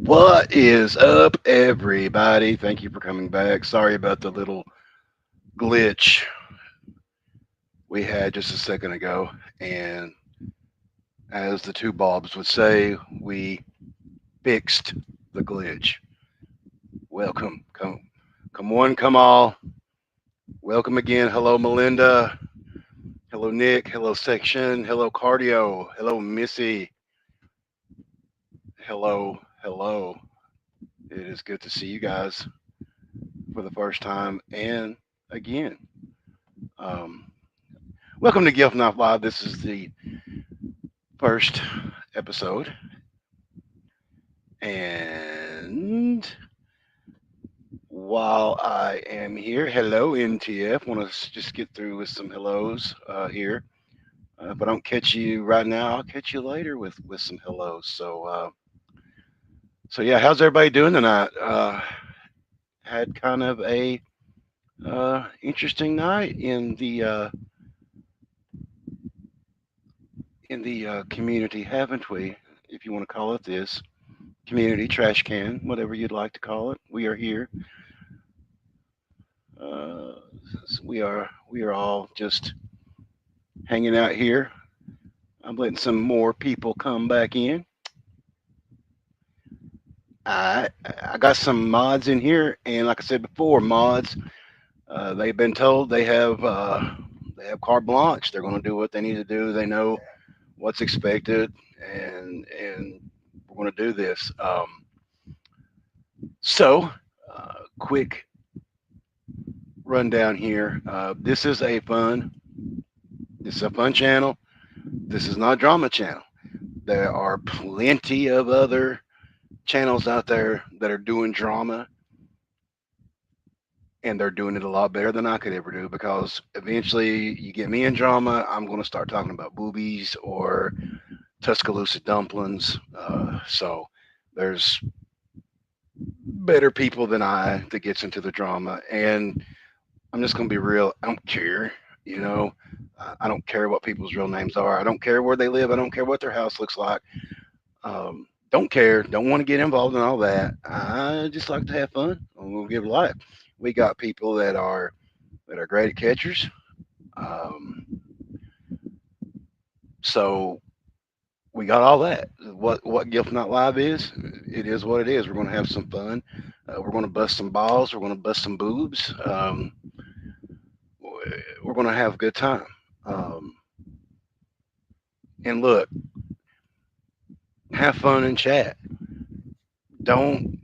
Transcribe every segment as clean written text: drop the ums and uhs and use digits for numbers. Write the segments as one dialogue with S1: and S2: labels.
S1: What is up, everybody? Thank you for coming back. Sorry about the little glitch we had just a second ago. And as the two Bobs would say, we fixed the glitch. Welcome. Come one, come all. Welcome again. Hello, Melinda. Hello, Nick. Hello, Section. Hello, Cardio. Hello, Missy. Hello. It is good to see you guys for the first time and again. Um, Welcome to GILF Nite Live. This is the first episode. And while I am here, hello NTF. Want to just get through with some hellos here. If I don't catch you right now, I'll catch you later with some hellos. So yeah, how's everybody doing tonight? Had kind of a interesting night in the community, haven't we? If you want to call it this, community trash can, whatever you'd like to call it. We are here. Uh, we are all just hanging out here. I'm letting some more people come back in. I got some mods in here, and like I said before, mods they've been told they have carte blanche. They're going to do what they need to do. They know what's expected, and we're going to do this. Quick rundown here. This is a fun channel. This is not a drama channel. There are plenty of other channels out there that are doing drama, and they're doing it a lot better than I could ever do because eventually you get me in drama, I'm going to start talking about boobies or Tuscaloosa dumplings. So there's better people than I that gets into the drama, and I'm just going to be real. I don't care, you know. I don't care what people's real names are. I don't care where they live. I don't care what their house looks like. Don't care. Don't want to get involved in all that. I just like to have fun. And we'll give life. We got people that are great at catchers. Um, so we got all that. What GILF Not Live is, it is what it is. We're going to have some fun. We're going to bust some balls. We're going to bust some boobs. We're going to have a good time. Um, and look, have fun and chat. Don't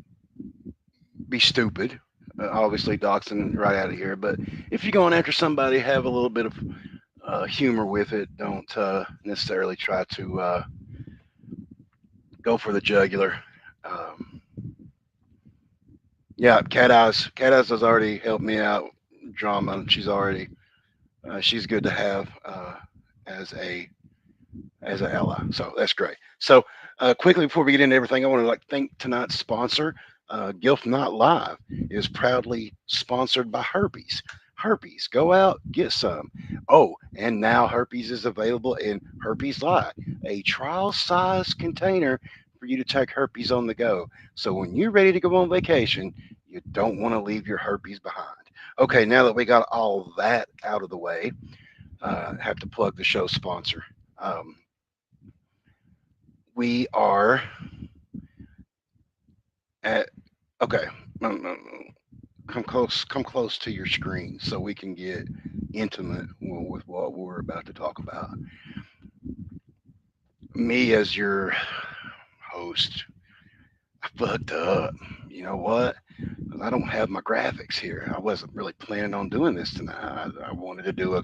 S1: be stupid. Obviously, doxing right out of here. But if you're going after somebody, have a little bit of humor with it. Don't necessarily try to go for the jugular. Um, yeah, Cat Eyes has already helped me out. Drama. She's good to have as a as an ally. So that's great. So quickly before we get into everything, I want to thank tonight's sponsor. GILF Not Live is proudly sponsored by Herpes. Herpes, go out, get some. Oh, and now Herpes is available in Herpes Light, a trial size container for you to take herpes on the go. So when you're ready to go on vacation, you don't want to leave your herpes behind. Okay, now that we got all that out of the way, have to plug the show sponsor. Um, we are at okay. Come close to your screen so we can get intimate with what we're about to talk about. Me as your host, I fucked up. You know what? I don't have my graphics here. I wasn't really planning on doing this tonight. I wanted to do a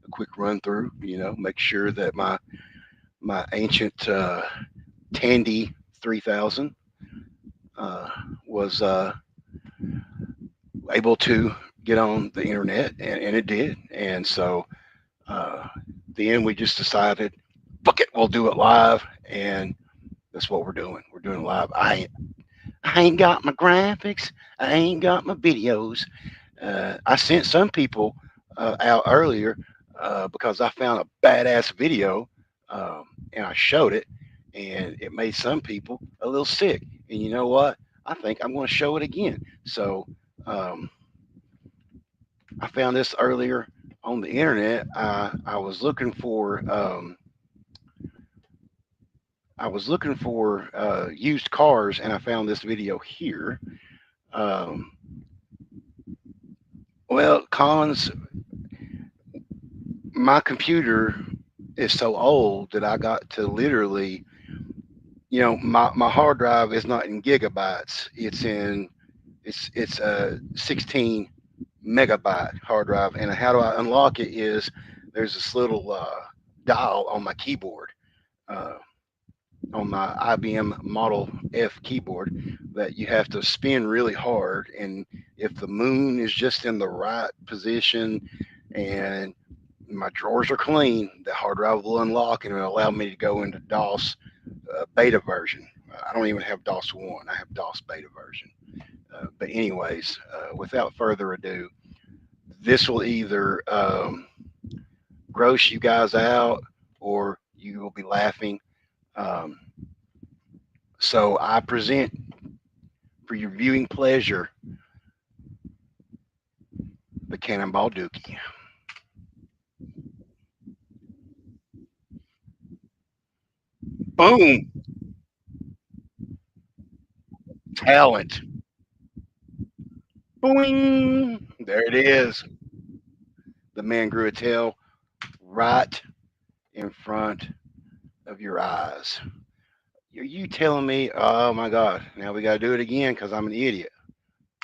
S1: quick run through. Make sure that my ancient Tandy 3000 uh, was able to get on the internet, and it did. And so then we just decided, fuck it, we'll do it live, and that's what we're doing. We're doing it live. I ain't got my graphics. I ain't got my videos. I sent some people out earlier because I found a badass video, and I showed it, and it made some people a little sick. And you know what? I think I'm going to show it again. So um, I found this earlier on the internet. I was looking for used cars, and I found this video here. Um, well, cons. My computer is so old that I got to literally, my hard drive is not in gigabytes. It's a 16 megabyte hard drive. And how do I unlock it is there's this little dial on my keyboard, uh, on my IBM Model F keyboard, that you have to spin really hard. And if the moon is just in the right position and my drawers are clean, the hard drive will unlock and it'll allow me to go into DOS beta version. I don't even have DOS 1, I have DOS beta version. But, anyways, without further ado, this will either gross you guys out or you will be laughing. Um, so, I present for your viewing pleasure the Cannonball Dookie. Boom! Talent. Boing! There it is. The man grew a tail right in front of your eyes. Are you telling me? Oh my God! Now we got to do it again because I'm an idiot.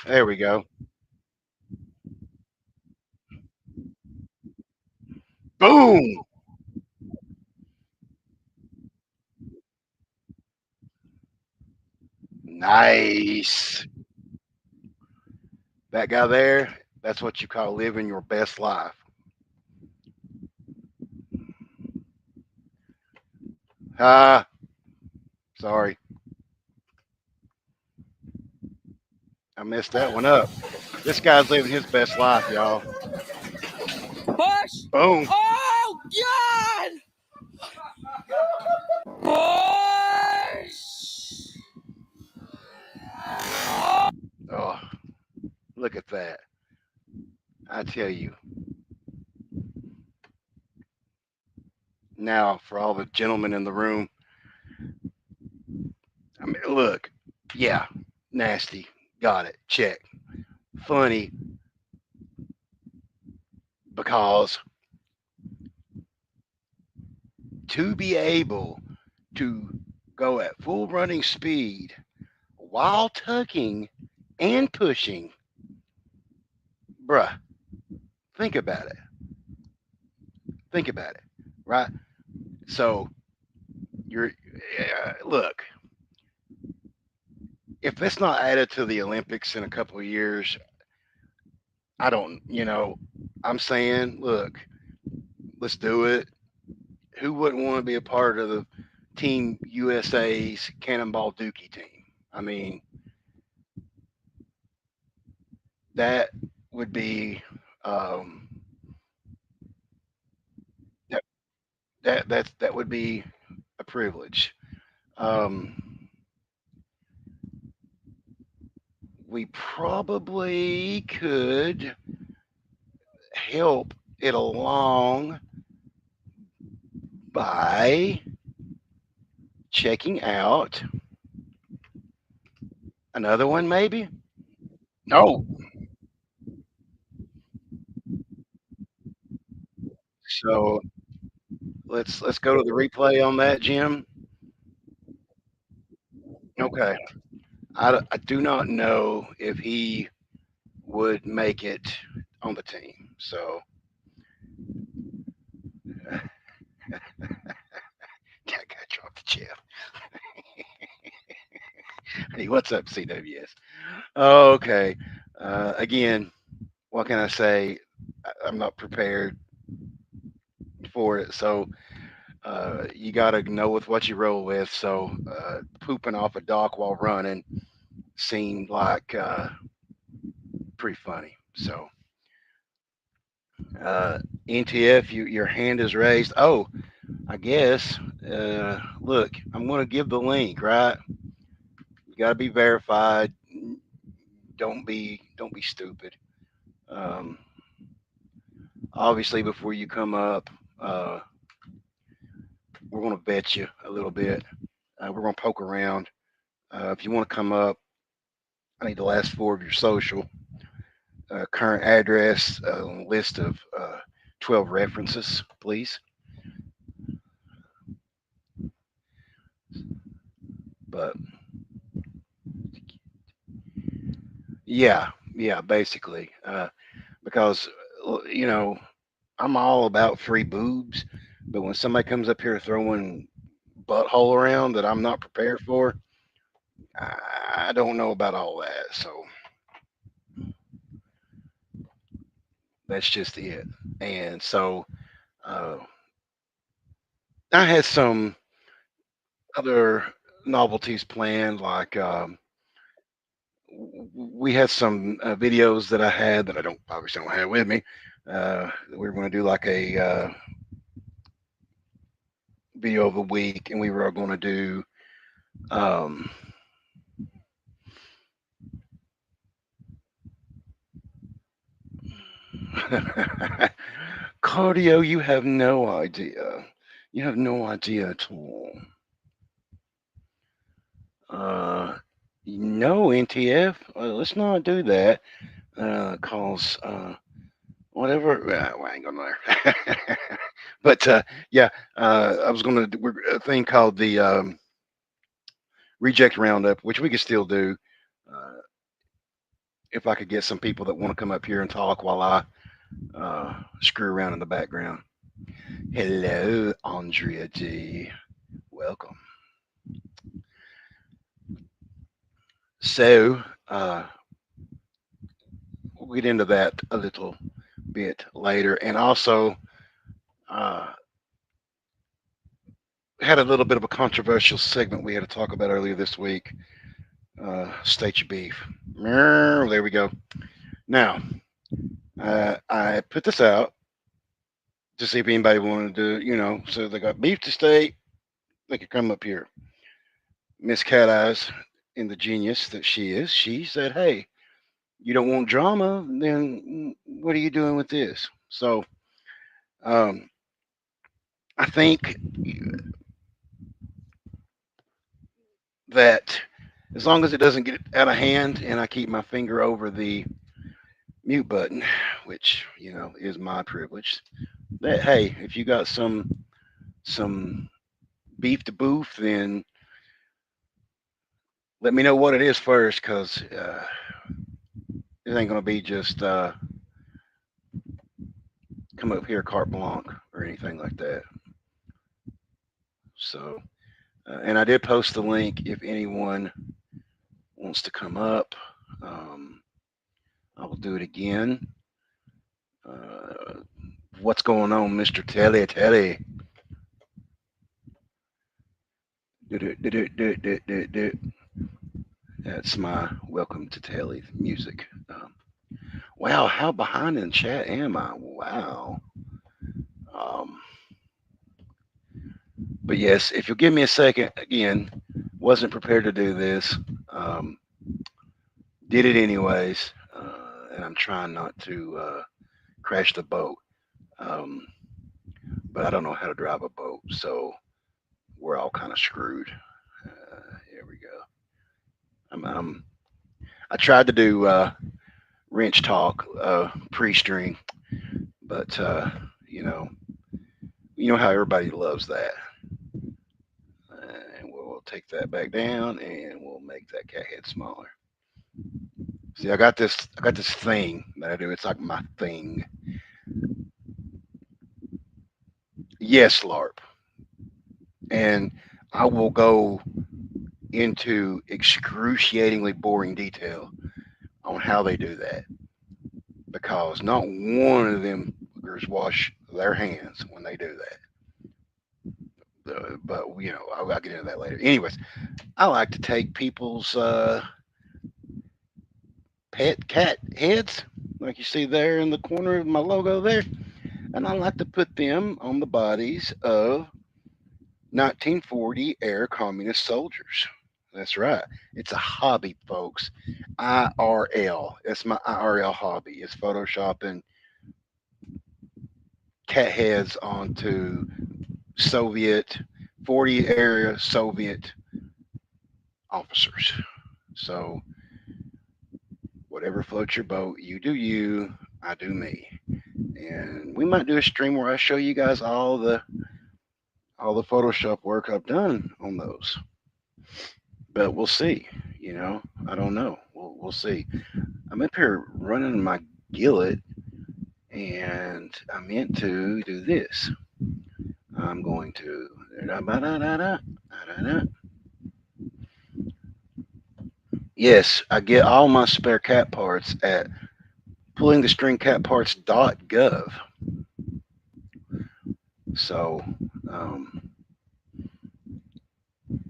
S1: There we go. Boom! Nice. That guy there. That's what you call living your best life. Ah, sorry, I messed that one up. This guy's living his best life, y'all.
S2: Push!
S1: Boom!
S2: Oh, God! Push!
S1: Oh, look at that! I tell you. Now, for all the gentlemen in the room, I mean, look, yeah, nasty, got it, check. Funny because to be able to go at full running speed while tucking and pushing, bruh, think about it. Think about it, right? So you're, look, if that's not added to the Olympics in a couple of years, I don't, I'm saying, look, let's do it. Who wouldn't want to be a part of the Team USA's Cannonball Dookie team? I mean, that would be um, that that would be a privilege. Um, we probably could help it along by checking out another one, maybe. No, so let's go to the replay on that, Jim. Okay, I do not know if he would make it on the team. So, I got you off the chip. Hey, what's up, CWS? Okay. Again, what can I say? I'm not prepared for it. So, you got to know with what you roll with. So, pooping off a dock while running seemed like pretty funny. So, uh, NTF, your hand is raised. Oh, I guess. Look, I'm going to give the link, right? got to be verified. Don't be stupid. Um, Obviously, before you come up, uh, we're going to vet you a little bit. We're going to poke around. If you want to come up, I need the last four of your social, current address, list of 12 references, please. But yeah, yeah, basically, because you know I'm all about free boobs, but when somebody comes up here throwing butthole around that I'm not prepared for, I don't know about all that. So that's just it. And so uh, I had some other novelties planned, like we had some videos that I had that I don't obviously don't have with me. We were going to do like a video of a week, and we were going to do um, cardio. You have no idea. You have no idea at all. Uh, no, NTF. Let's not do that. Cause whatever. Well, I ain't going there. But yeah, I was going to do a thing called the reject roundup, which we could still do uh, if I could get some people that want to come up here and talk while I screw around in the background. Hello, Andrea G. Welcome. So we'll get into that a little bit later, and also uh, had a little bit of a controversial segment we had to talk about earlier this week. State your beef. There we go. Now, I put this out to see if anybody wanted to, so they got beef to state, they could come up here. Miss Cat Eyes, in the genius that she is, she said, "Hey, you don't want drama, then what are you doing with this?" So um, I think that as long as it doesn't get out of hand and I keep my finger over the mute button, which is my privilege, that hey, if you got some beef to boof, then let me know what it is first, because it ain't gonna be just come up here carte blanche or anything like that. So, and I did post the link if anyone wants to come up. Um, I will do it again. Uh, what's going on, Mr. Telly? Telly. Do, do, do, do, do, do, do, do. That's my welcome to Telly music. Wow, how behind in chat am I? Wow. Um, but yes, if you'll give me a second, again, wasn't prepared to do this. Um, did it anyways, and I'm trying not to crash the boat. Um, but I don't know how to drive a boat, so we're all kind of screwed. Here we go. I tried to do wrench talk pre-string, but you know, you know how everybody loves that. And we'll take that back down, and we'll make that cat head smaller. See, I got this thing that I do. It's like my thing. Yes, LARP, and I will go into excruciatingly boring detail on how they do that, because not one of them girls wash their hands when they do that. But I'll get into that later. Anyways, I like to take people's pet cat heads, like you see there in the corner of my logo there, and I like to put them on the bodies of 1940 era communist soldiers. That's right. It's a hobby, folks. IRL. That's my IRL hobby. It's photoshopping cat heads onto Soviet 40 area Soviet officers. So whatever floats your boat, you do you, I do me. And we might do a stream where I show you guys all the Photoshop work I've done on those. But we'll see. You know, I don't know. We'll see. I'm up here running my gillet, and I meant to do this. I'm going to. Yes, I get all my spare cat parts at pullingthestringcatparts.gov. So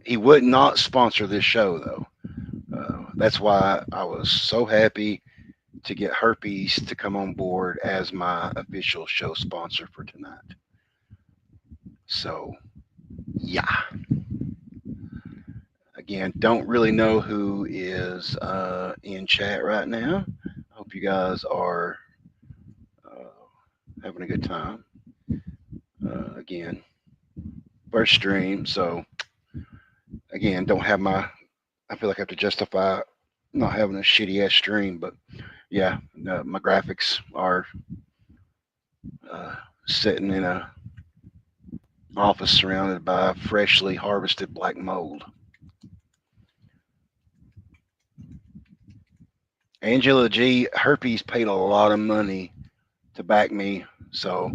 S1: he would not sponsor this show though. That's why I was so happy to get Herpes to come on board as my official show sponsor for tonight. So, yeah. Again, don't really know who is in chat right now. Hope you guys are having a good time. Again, first stream, so again, don't have my. I feel like I have to justify not having a shitty ass stream, but yeah, my graphics are sitting in a office surrounded by freshly harvested black mold. Angela G. Herpes paid a lot of money to back me, so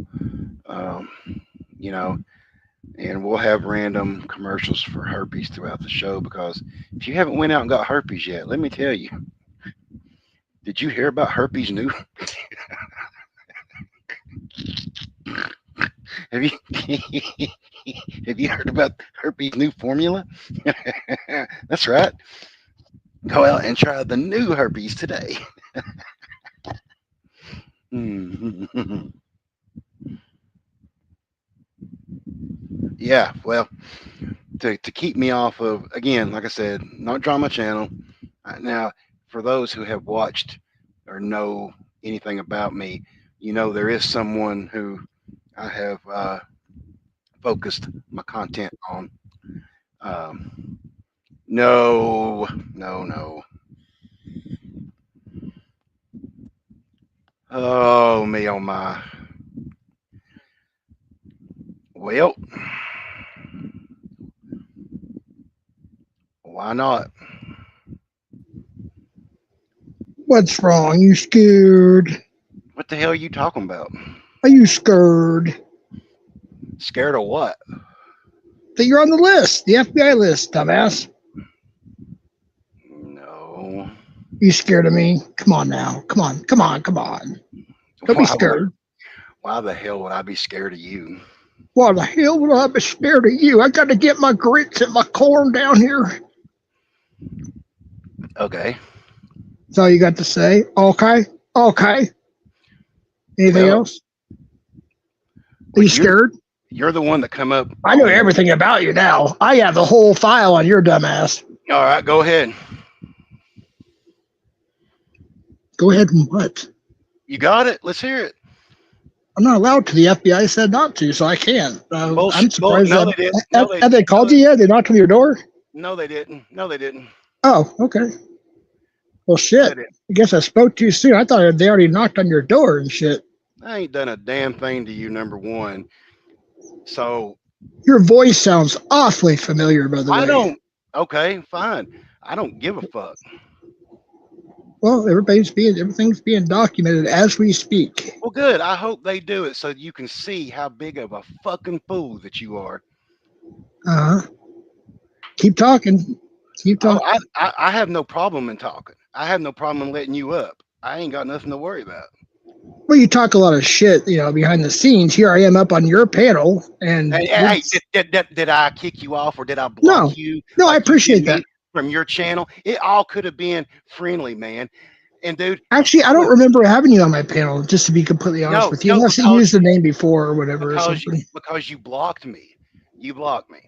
S1: um, you know, and we'll have random commercials for herpes throughout the show because if you haven't went out and got herpes yet, let me tell you, did you hear about herpes new? have you have you heard about herpes new formula? That's right. Go out and try the new herpes today. Yeah, well, to keep me off of, again, like I said, not drama channel. Now, for those who have watched or know anything about me, you know there is someone who I have focused my content on. No, no, no. Oh, me, oh my. Well, why not?
S3: What's wrong? You scared?
S1: What the hell are you talking about?
S3: Are you scared
S1: Scared of what?
S3: that you're on the list, the FBI list, dumbass?
S1: No.
S3: You scared of me? Come on now. Come on. Come on. Come on. Don't be
S1: Why would,
S3: scared.
S1: why the hell would I be scared of you?
S3: Why the hell would I be scared of you? I got to get my grits and my corn down here.
S1: Okay.
S3: That's all you got to say? Okay. Okay. Anything
S1: Well,
S3: else? Are
S1: well,
S3: you scared?
S1: you're the one that come up.
S3: I know everything about you now. I have the whole file on your dumbass.
S1: All right, go ahead.
S3: Go ahead and what?
S1: You got it. Let's hear it.
S3: I'm not allowed to. The FBI said not to, so I can't. I'm surprised.
S1: No, they didn't. No,
S3: Have they called you yet? They knocked on your door?
S1: No, they didn't. No, they didn't.
S3: Oh, okay. Well, shit. I guess I spoke too soon. I thought they already knocked on your door and shit.
S1: I ain't done a damn thing to you, number one. So
S3: Your voice sounds awfully familiar, by the way.
S1: I don't. Okay, fine. I don't give a fuck.
S3: Well, everything's being documented as we speak.
S1: Well, good. I hope they do it so you can see how big of a fucking fool that you are.
S3: Keep talking. Keep talking.
S1: I have no problem in talking. I have no problem in letting you up. I ain't got nothing to worry about.
S3: Well, you talk a lot of shit, behind the scenes. Here I am up on your panel, and
S1: Hey, did I kick you off or did I block you?
S3: No, I appreciate that.
S1: From your channel, it all could have been friendly, man. And dude,
S3: actually, I don't remember having you on my panel. Just to be completely honest with you, unless you used the name before or whatever.
S1: Because you blocked me. You blocked me.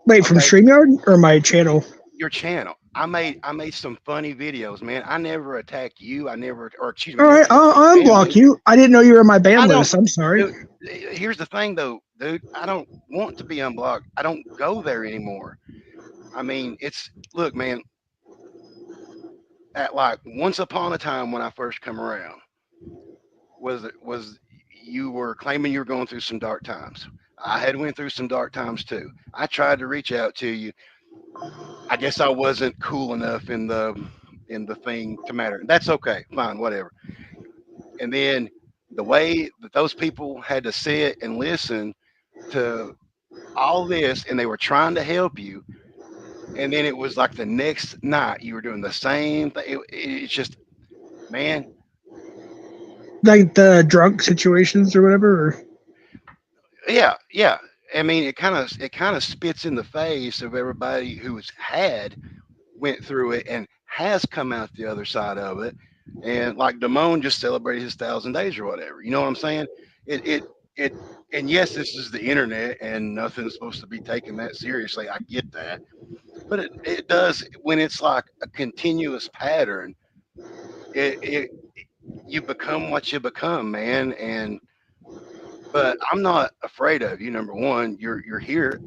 S3: Wait, from StreamYard or my channel?
S1: your channel. I made some funny videos, man. I never attacked you. I never, or excuse me,
S3: All
S1: never
S3: right,
S1: attacked
S3: I'll
S1: your
S3: unblock
S1: family.
S3: you. I didn't know you were on my ban
S1: I don't.
S3: list. I'm sorry.
S1: Dude, here's the thing, though, dude. I don't want to be unblocked. I don't go there anymore. I mean, it's look, man. At like once upon a time when I first come around, was you were claiming you were going through some dark times. I had went through some dark times too. I tried to reach out to you. I guess I wasn't cool enough in the thing to matter. That's okay, fine, whatever. And then the way that those people had to sit and listen to all this, and they were trying to help you, and then it was like the next night you were doing the same thing. It's just, man,
S3: Like the drunk situations or whatever. Or,
S1: yeah, yeah. I mean, it kind of spits in the face of everybody who's had went through it and has come out the other side of it. And like Damone just celebrated his 1,000 days or whatever. You know what I'm saying? It. And yes, this is the internet, and nothing's supposed to be taken that seriously. I get that, but it does when it's like a continuous pattern. It you become what you become, man. And but I'm not afraid of you. Number one, you're here,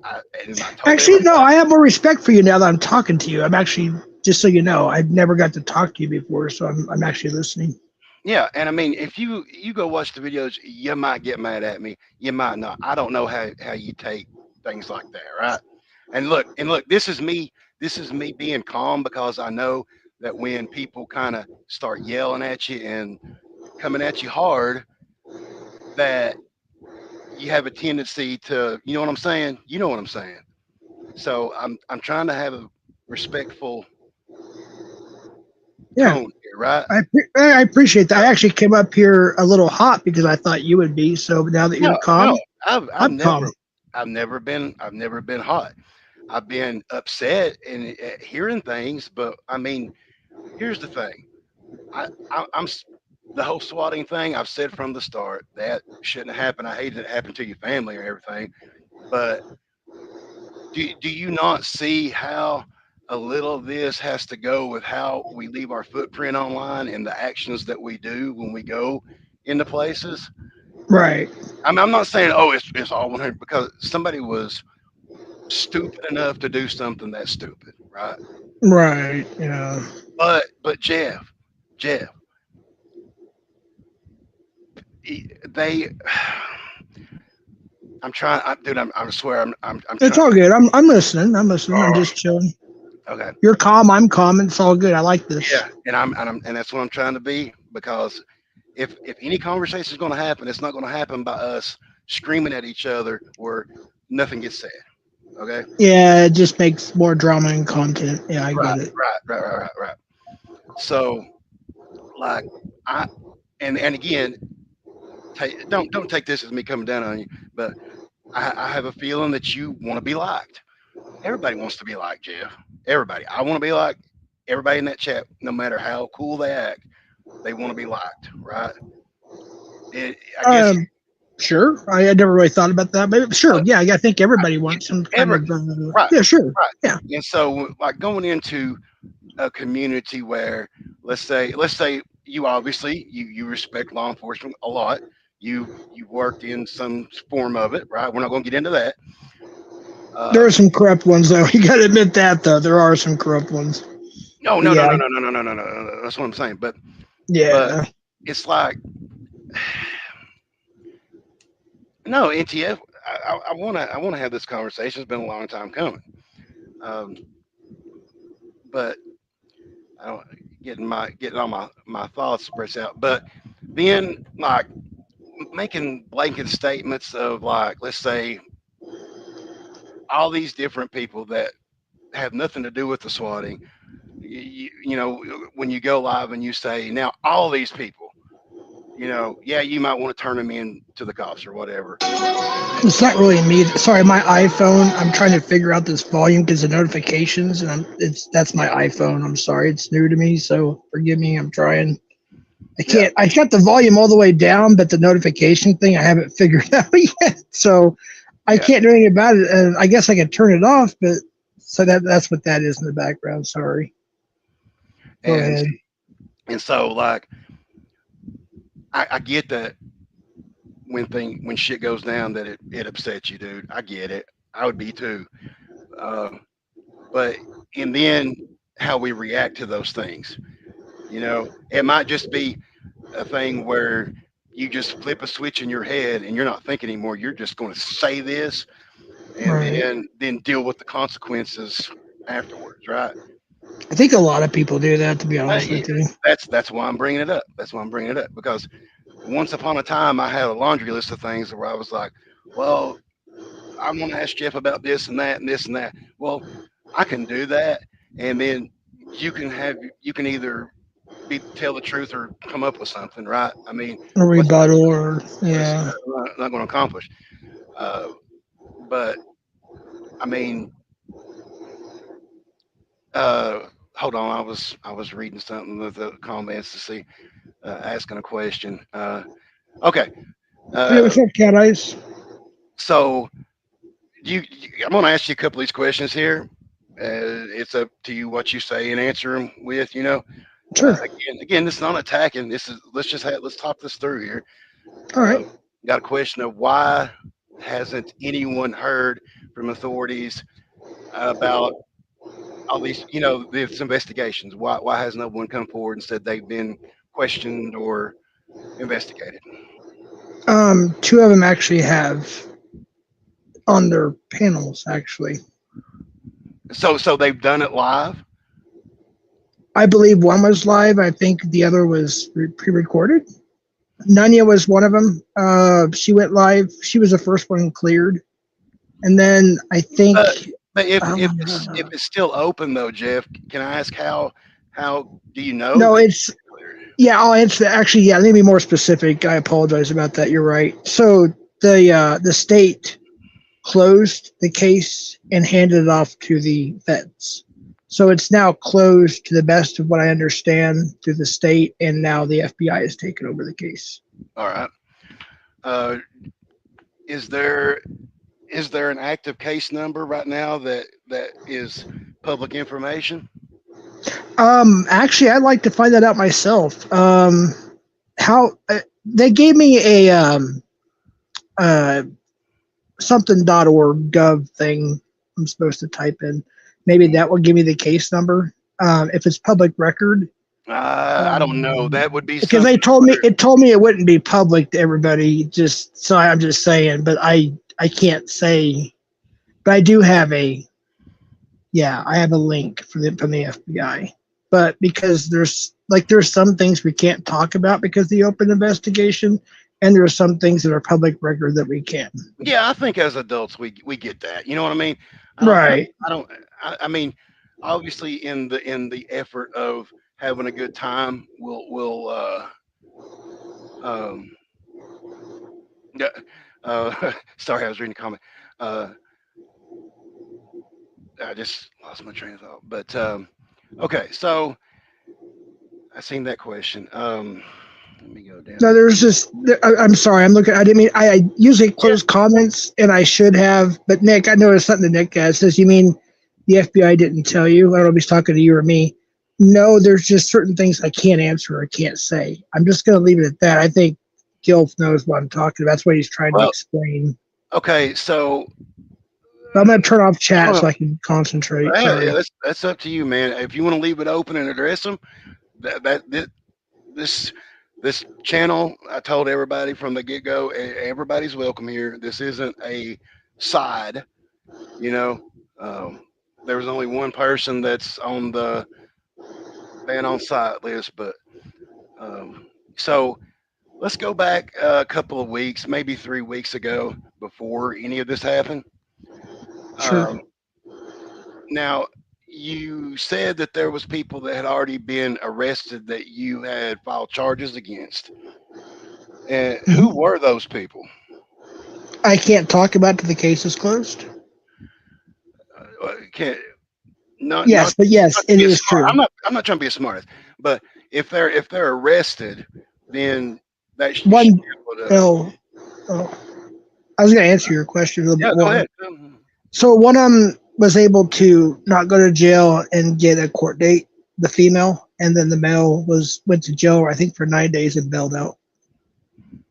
S1: and I told
S3: actually, no,
S1: everybody.
S3: I have more respect for you now that I'm talking to you. I'm actually, just so you know, I've never got to talk to you before, so I'm actually listening.
S1: Yeah, and I mean, if you go watch the videos, you might get mad at me. You might not. I don't know how you take things like that, right? And look, this is me. This is me being calm because I know that when people kind of start yelling at you and coming at you hard, that you have a tendency to, you know what I'm saying? You know what I'm saying. So I'm trying to have a respectful
S3: Yeah,
S1: tone here, right?
S3: I appreciate that.
S1: So
S3: I actually came up here a little hot because I thought you would be. So now that you're
S1: no, no,
S3: calm,
S1: I've
S3: I'm calm.
S1: never been hot. I've been upset and hearing things, but I mean, here's the thing. I'm the whole swatting thing. I've said from the start that shouldn't happen. I hated it happen to your family or everything. But do you not see how a little of this has to go with how we leave our footprint online and the actions that we do when we go into places?
S3: Right,
S1: I mean, I'm not saying oh it's all 100 because somebody was stupid enough to do something that's stupid, right?
S3: right. Yeah.
S1: But Jeff, they, I'm trying, dude. I swear, I'm
S3: It's
S1: trying.
S3: all good. I'm listening. I'm listening. I'm
S1: Oh,
S3: just chilling.
S1: okay,
S3: You're calm. I'm calm. It's all good. I like
S1: yeah,
S3: this.
S1: and that's what I'm trying to be because if any conversation is going to happen, it's not going to happen by us screaming at each other where nothing gets said. Okay,
S3: Yeah, it just makes more drama and content. Yeah, I
S1: right,
S3: get it.
S1: right. So like I and again, don't take this as me coming down on you, but I have a feeling that you want to be liked. Everybody wants to be liked, Jeff. Everybody. I want to be like everybody in that chat, no matter how cool they act. They want to be liked, right? I guess
S3: Um, sure. I had never really thought about that, but sure.
S1: look,
S3: Yeah, I think everybody
S1: I-
S3: wants some kind
S1: ever
S3: of.
S1: right,
S3: Yeah, sure.
S1: right.
S3: Yeah.
S1: And so, like going into a community where, let's say you obviously you respect law enforcement a lot. You worked in some form of it, right? We're not going to get into that.
S3: There
S1: Uh,
S3: are some corrupt ones, though. You got to admit that, though. There are some corrupt ones.
S1: no,
S3: But
S1: no, no,
S3: yeah,
S1: no, no, no, no, no, no, no, no. That's what I'm saying. But
S3: yeah.
S1: it's like no NTF. I want to have this conversation. It's been a long time coming. Um, but I don't getting all my thoughts expressed out. But then like making blanket statements of like let's say all these different people that have nothing to do with the swatting. You know when you go live and you say now all these people. You know, yeah, you might want to turn them in to the cops or whatever.
S3: It's not really me. Sorry, my iPhone. I'm trying to figure out this volume because of notifications, and that's my iPhone. I'm sorry, it's new to me, so forgive me. I'm trying. I
S1: Yeah,
S3: can't. I got the volume all the way down, but the notification thing I haven't figured out yet. So I
S1: yeah.
S3: can't do anything about it. And I guess I could turn it off, but So that's what that is in the background. Sorry. Go
S1: And
S3: ahead.
S1: so like I get that when shit goes down that it upsets you, dude. I get it. I would be too. Uh, but and then how we react to those things. It might just be a thing where you just flip a switch in your head and you're not thinking anymore. You're just going to say this and
S3: Right.
S1: then deal with the consequences afterwards, right?
S3: I think a lot of people do that, to be honest
S1: Yeah,
S3: with you.
S1: that's why I'm bringing it up. That's why I'm bringing it up because once upon a time I had a laundry list of things where I was like, well, I want to ask Jeff about this and that and this and that. Well, I can do that, and then you can either tell the truth or come up with something, right? I mean,
S3: A
S1: what's that?
S3: rebuttal, or
S1: What is
S3: yeah.
S1: not going to accomplish? Uh, but I mean, uh, hold on. I was reading something with the comments to see, asking a question. Okay.
S3: Hey,
S1: Uh,
S3: what's up, Cat Eyes?
S1: so I'm going to ask you a couple of these questions here. It's up to you what you say and answer them with.
S3: Sure.
S1: Again, this is not attacking. This is let's talk this through here.
S3: All right.
S1: Got a question of why hasn't anyone heard from authorities about all these, these investigations? Why has no one come forward and said they've been questioned or investigated?
S3: Two of them actually have on their panels. Actually,
S1: So they've done it live.
S3: I believe one was live. I think the other was pre-recorded. Nanya was one of them. She went live. She was the first one cleared, and then I think.
S1: But but if
S3: Um,
S1: it's still open though, Jeff, can I ask how do you know
S3: no,
S1: that
S3: it's
S1: it's clear?
S3: yeah. I'll answer that. Actually, yeah. Let me be more specific. I apologize about that. You're right. So the state closed the case and handed it off to the feds. So it's now closed to the best of what I understand to the state, and now the FBI has taken over the case.
S1: All right. Uh, is there an active case number right now that is public information?
S3: Actually, I'd like to find that out myself. How they gave me a uh, something.org gov thing I'm supposed to type in. Maybe that will give me the case number. If it's public record,
S1: I don't know. That would be
S3: because
S1: something
S3: they told me
S1: where
S3: it wouldn't be public to everybody. Just so I'm just saying, but I can't say. But I do have I have a link from the FBI. But because there's some things we can't talk about because of the open investigation, and there are some things that are public record that we can.
S1: yeah, I think as adults we get that. You know what I mean? I don't I don't
S3: Right.
S1: I don't I mean obviously in the effort of having a good time, we'll um yeah, sorry, I was reading a comment. Uh I just lost my train of thought. But okay, so I seen that question. Let me go
S3: No,
S1: down.
S3: there's just. I'm sorry. I'm looking. I didn't mean. I usually
S1: Yeah.
S3: close comments, and I should have. But Nick, I noticed something. Nick says, "You mean the FBI didn't tell you?" I don't know if he's talking to you or me. No, there's just certain things I can't answer or can't say. I'm just going to leave it at that. I think Gilf knows what I'm talking about. That's what he's trying to
S1: Well,
S3: explain.
S1: okay, so
S3: But I'm going to turn off
S1: you
S3: chat
S1: want
S3: so I can concentrate.
S1: to
S3: Sorry.
S1: that's up to you, man. If you want to leave it open and address them, that this this channel, I told everybody from the get go, everybody's welcome here. This isn't a side, you know. Um, there was only one person that's on the ban on site list, but um, so let's go back a couple of weeks, maybe 3 weeks ago, before any of this happened.
S3: Sure.
S1: Um, now, you said that there was people that had already been arrested that you had filed charges against. And who
S3: Mhm.
S1: were those people?
S3: I can't talk about it till the case is closed.
S1: Can't not
S3: Yes, but yes,
S1: not to
S3: it
S1: be a
S3: is
S1: smart.
S3: true.
S1: I'm not trying to be a smart, but if they're arrested, then you should
S3: One,
S1: be able to.
S3: oh, I was going to answer your question a little
S1: Yeah,
S3: bit
S1: go
S3: more.
S1: ahead.
S3: So one of them, was able to not go to jail and get a court date, the female, and then the male went to jail, I think, for 9 days and bailed out.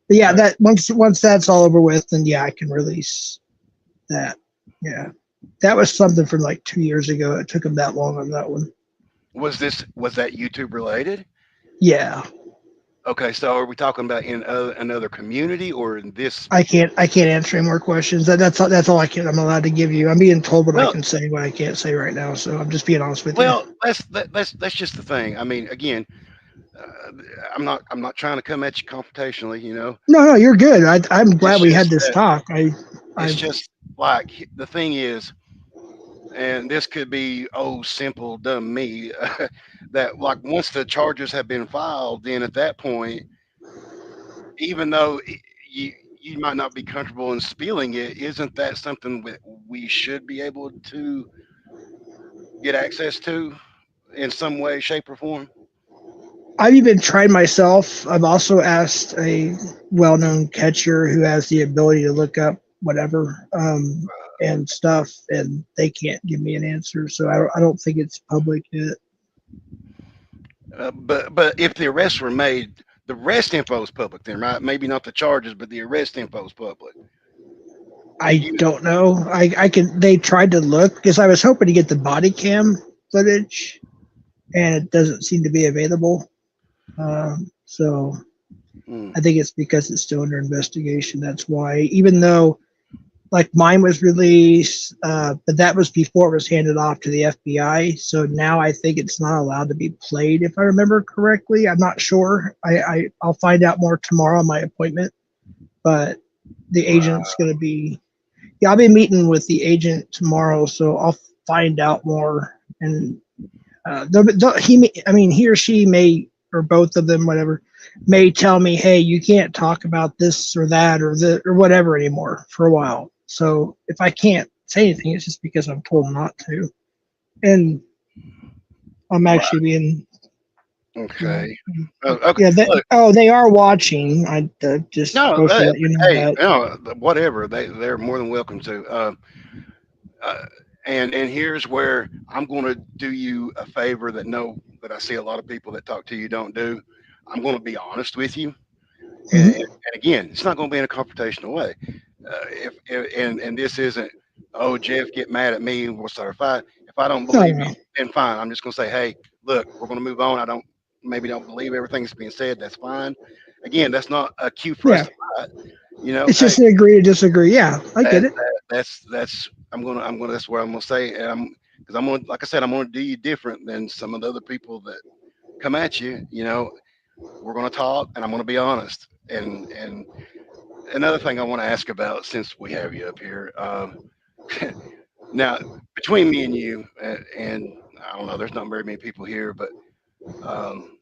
S3: But yeah, that once that's all over with, then yeah, I can release that. Yeah, that was something from like 2 years ago. It took him that long on that one.
S1: Was that YouTube related?
S3: Yeah,
S1: Okay, so are we talking about in another community or in this?
S3: I can't answer any more questions. That's all I'm allowed to give you. I'm being told what I
S1: Well,
S3: can say, what I can't say right now. So I'm just being honest with you.
S1: well, that's just the thing. I mean, again, uh, I'm not trying to come at you confrontationally.
S3: No, no, you're good. I'm
S1: It's
S3: glad we had
S1: just
S3: this
S1: that
S3: talk.
S1: it's
S3: I
S1: just like the thing is, and this could be simple dumb me, that like once the charges have been filed, then at that point, even though you you might not be comfortable in spilling it, isn't that something that we should be able to get access to in some way, shape, or form?
S3: I've even tried myself. I've also asked a well-known catcher who has the ability to look up whatever and stuff, and they can't give me an answer. So I don't think it's public yet.
S1: But if the arrests were made, the arrest info is public, then right? Maybe not the charges, but the arrest info is public.
S3: I
S1: You,
S3: don't know. I can. They tried to look because I was hoping to get the body cam footage, and it doesn't seem to be available. So
S1: hmm.
S3: I think it's because it's still under investigation. That's why, even though like mine was released, but that was before it was handed off to the FBI. So now I think it's not allowed to be played, if I remember correctly. I'm not sure. I'll find out more tomorrow on my appointment. But the agent's going to be, yeah, I'll be meeting with the agent tomorrow, so I'll find out more. And he or she may, or both of them, whatever, may tell me, hey, you can't talk about this or that or whatever anymore for a while. So if I can't say anything, it's just because I'm told not to. And I'm
S1: Right.
S3: actually being, you know,
S1: Okay. Okay.
S3: yeah.
S1: Look,
S3: They are watching. I just
S1: no,
S3: supposed to let you know
S1: hey,
S3: that.
S1: no, whatever. They're more than welcome to. Uh, and here's where I'm going to do you a favor that I see a lot of people that talk to you don't do. I'm going to be honest with you, and,
S3: Mm-hmm.
S1: and again, it's not going to be in a confrontational way. If and this isn't, oh, Jeff, get mad at me, we'll start a fight. If I don't
S3: No,
S1: believe you,
S3: no,
S1: then fine. I'm just going to say, hey, look, we're going to move on. I don't believe everything that's being said. That's fine. Again, that's not a cue for us
S3: yeah.
S1: to fight.
S3: It's
S1: Hey,
S3: just an agree to disagree. Yeah, I get it.
S1: that's I'm gonna that's what I'm gonna say, and because I'm gonna like I said, I'm gonna do you different than some of the other people that come at you. We're gonna talk, and I'm gonna be honest. And another thing I want to ask about since we have you up here, now between me and you, and I don't know, there's not very many people here, but um,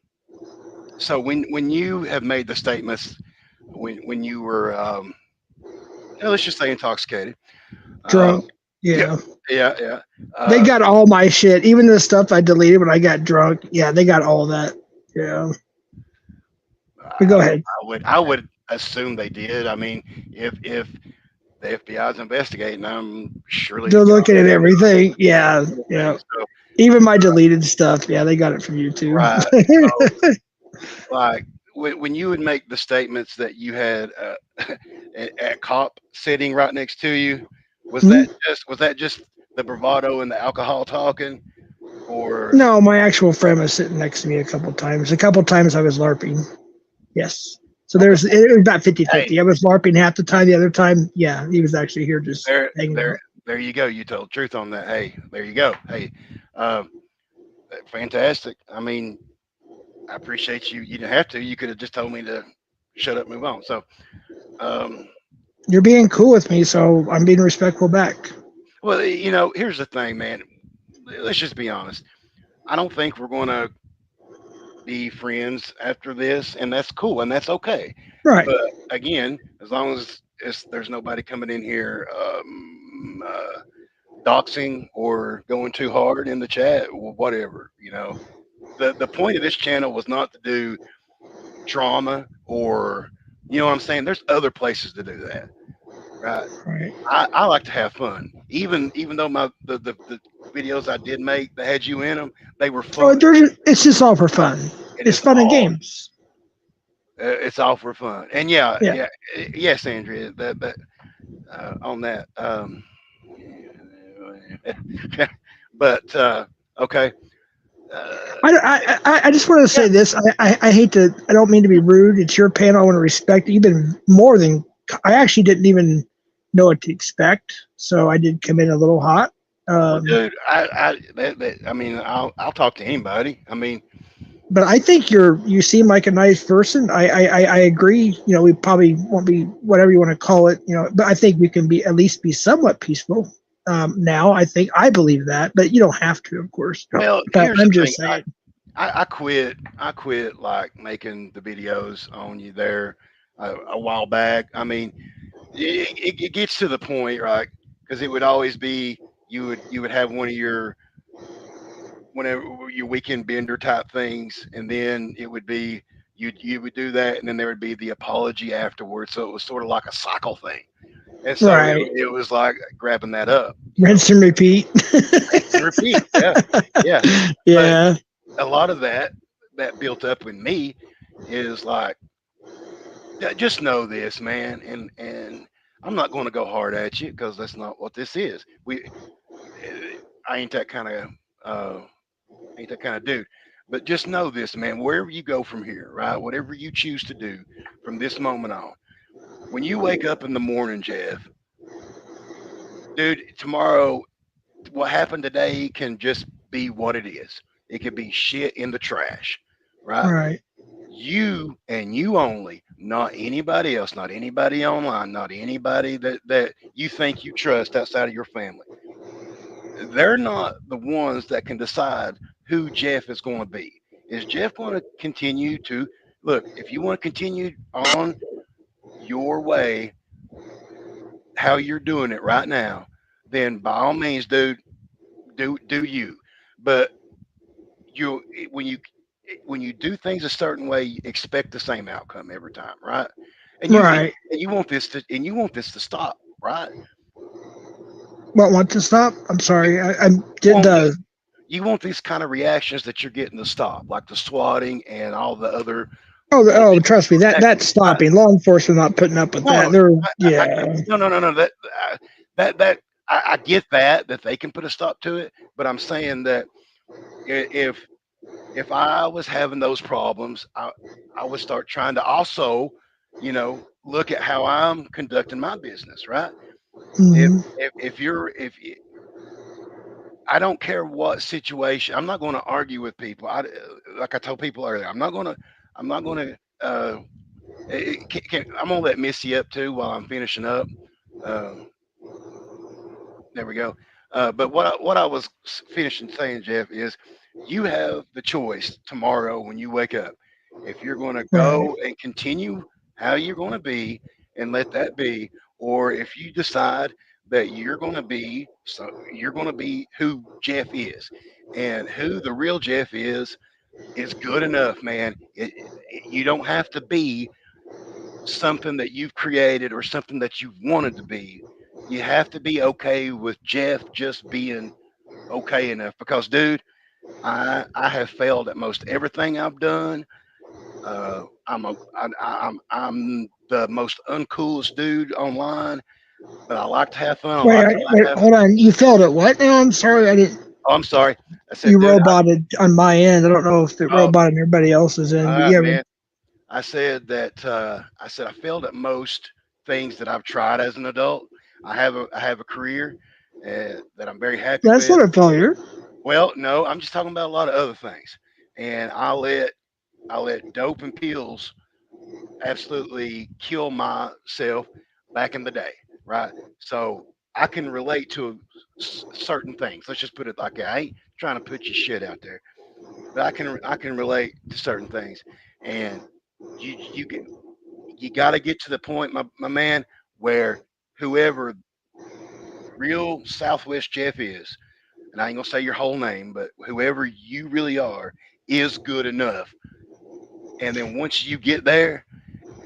S1: so when you have made the statements when you were let's just say intoxicated.
S3: Drunk.
S1: Yeah,
S3: Yeah.
S1: yeah, yeah.
S3: They
S1: Uh,
S3: got all my shit, even the stuff I deleted when I got drunk. Yeah, they got all that. Yeah. But go
S1: I,
S3: ahead.
S1: I would assume they did. I mean, if the FBI is investigating, I'm surely
S3: They're
S1: it's got
S3: looking at everything. Yeah.
S1: everything.
S3: Yeah.
S1: So
S3: Even my deleted stuff. Yeah, they got it from you too.
S1: right. So like when you would make the statements that you had at cop sitting right next to you,
S3: Hmm?
S1: was that just the bravado and the alcohol talking, or
S3: No, my actual friend was sitting next to me a couple times. A couple times I was LARPing. Yes. So
S1: okay?
S3: it was about 50
S1: Hey,
S3: 50. I was LARPing half the time. The other time, yeah, he was actually here just
S1: there,
S3: hanging
S1: there,
S3: out.
S1: there you go. You told the truth on that. Hey, there you go. Hey, uh, fantastic. I mean, I appreciate you. You didn't have to. You could have just told me to shut up, move on. So, um,
S3: You're being cool with me, so I'm being respectful back.
S1: well, here's the thing, man. Let's just be honest. I don't think we're going to be friends after this, and that's cool, and that's okay.
S3: Right.
S1: But again, as long as there's nobody coming in here doxing or going too hard in the chat, whatever. The point of this channel was not to do drama or, you know what I'm saying. There's other places to do that. right?
S3: Right.
S1: I like to have fun. Even though the videos I did make that had you in them, they were
S3: Oh,
S1: fun.
S3: it's just all for fun.
S1: It
S3: It's
S1: is
S3: fun and
S1: all
S3: games.
S1: it's all for fun. And yeah,
S3: Yeah.
S1: yeah, yes, Andrea, that on that. But okay, uh,
S3: I just want to
S1: yeah.
S3: say this. I hate to. I don't mean to be rude. It's your panel. I want to respect it. You've been more than. I actually didn't even know what to expect, so I did come in a little hot.
S1: Well,
S3: Um,
S1: dude, I mean, I'll talk to anybody. I mean,
S3: but I think you seem like a nice person. I agree. You know, we probably won't be whatever you want to call it. You know, but I think we can be at least be somewhat peaceful. Now I believe that, but you don't have to, of course.
S1: well,
S3: But
S1: here's the
S3: I'm
S1: thing.
S3: just saying.
S1: I quit. I quit like making the videos on you there a while back. I mean, it gets to the point, right? Because it would always be you would have one of your whenever your weekend bender type things, and then it would be you would do that, and then there would be the apology afterwards. So it was sort of like a cycle thing, and so
S3: Right.
S1: it was like grabbing that up,
S3: Rinse and repeat.
S1: rinse and repeat. Yeah, yeah. But
S3: Yeah.
S1: a lot of that built up in me is like just know this, man, and I'm not going to go hard at you because that's not what this is. I ain't that kind of uh, ain't that kind of dude. But just know this, man. Wherever you go from here, right? Whatever you choose to do from this moment on, when you wake up in the morning, Jeff, dude, tomorrow, what happened today can just be what it is. It could be shit in the trash, right?
S3: Right.
S1: You and you only, not anybody else, not anybody online, not anybody that you think you trust outside of your family. They're not the ones that can decide who Jeff is going to be. Is Jeff going to continue to look? If you want to continue on your way, how you're doing it right now, then by all means, dude, do you. But you when you do things a certain way, you expect the same outcome every time, right? And
S3: Right.
S1: you want this to stop, right?
S3: What want to stop? I'm
S1: You
S3: sorry. I did
S1: want
S3: the
S1: you want these kind of reactions that you're getting to stop, like the swatting and all the other
S3: trust me, that's
S1: right?
S3: stopping. Law enforcement not putting up with that.
S1: No,
S3: They're
S1: I get
S3: yeah.
S1: no. That I get that they can put a stop to it, but I'm saying that if I was having those problems, I would start trying to also, look at how I'm conducting my business, right? If
S3: Hmm.
S1: I don't care what situation, I'm not going to argue with people. Like I told people earlier, I'm not going to. I'm gonna let Missy up too while I'm finishing up. Uh, There we go. But what I was finishing saying, Jeff, is you have the choice tomorrow when you wake up if you're going to
S3: Right.
S1: go and continue how you're going to be and let that be, or if you decide that you're going to be who Jeff is, and who the real Jeff is good enough, man. You don't have to be something that you've created or something that you've wanted to be. You have to be okay with Jeff just being okay enough because, dude, I have failed at most everything I've done. I'm the most uncoolest dude online, but I like to have fun. I like to laugh.
S3: Hold on. You failed at what now? I'm sorry. I didn't.
S1: Oh, I'm sorry. I
S3: You
S1: said, dude,
S3: roboted on my end. I don't know if it
S1: oh,
S3: roboted on everybody else's
S1: all
S3: end, but
S1: right,
S3: yeah.
S1: man. I said I failed at most things that I've tried as an adult. I have a career that I'm very happy
S3: That's
S1: with.
S3: not a failure.
S1: Well, no, I'm just talking about a lot of other things, and I let dope and pills absolutely kill myself back in the day, right? So I can relate to certain things. Let's just put it like that. I ain't trying to put your shit out there, but I can relate to certain things, and you get you got to get to the point, my man, where whoever real Southwest Jeff is, and I ain't gonna say your whole name, but whoever you really are is good enough. And then once you get there,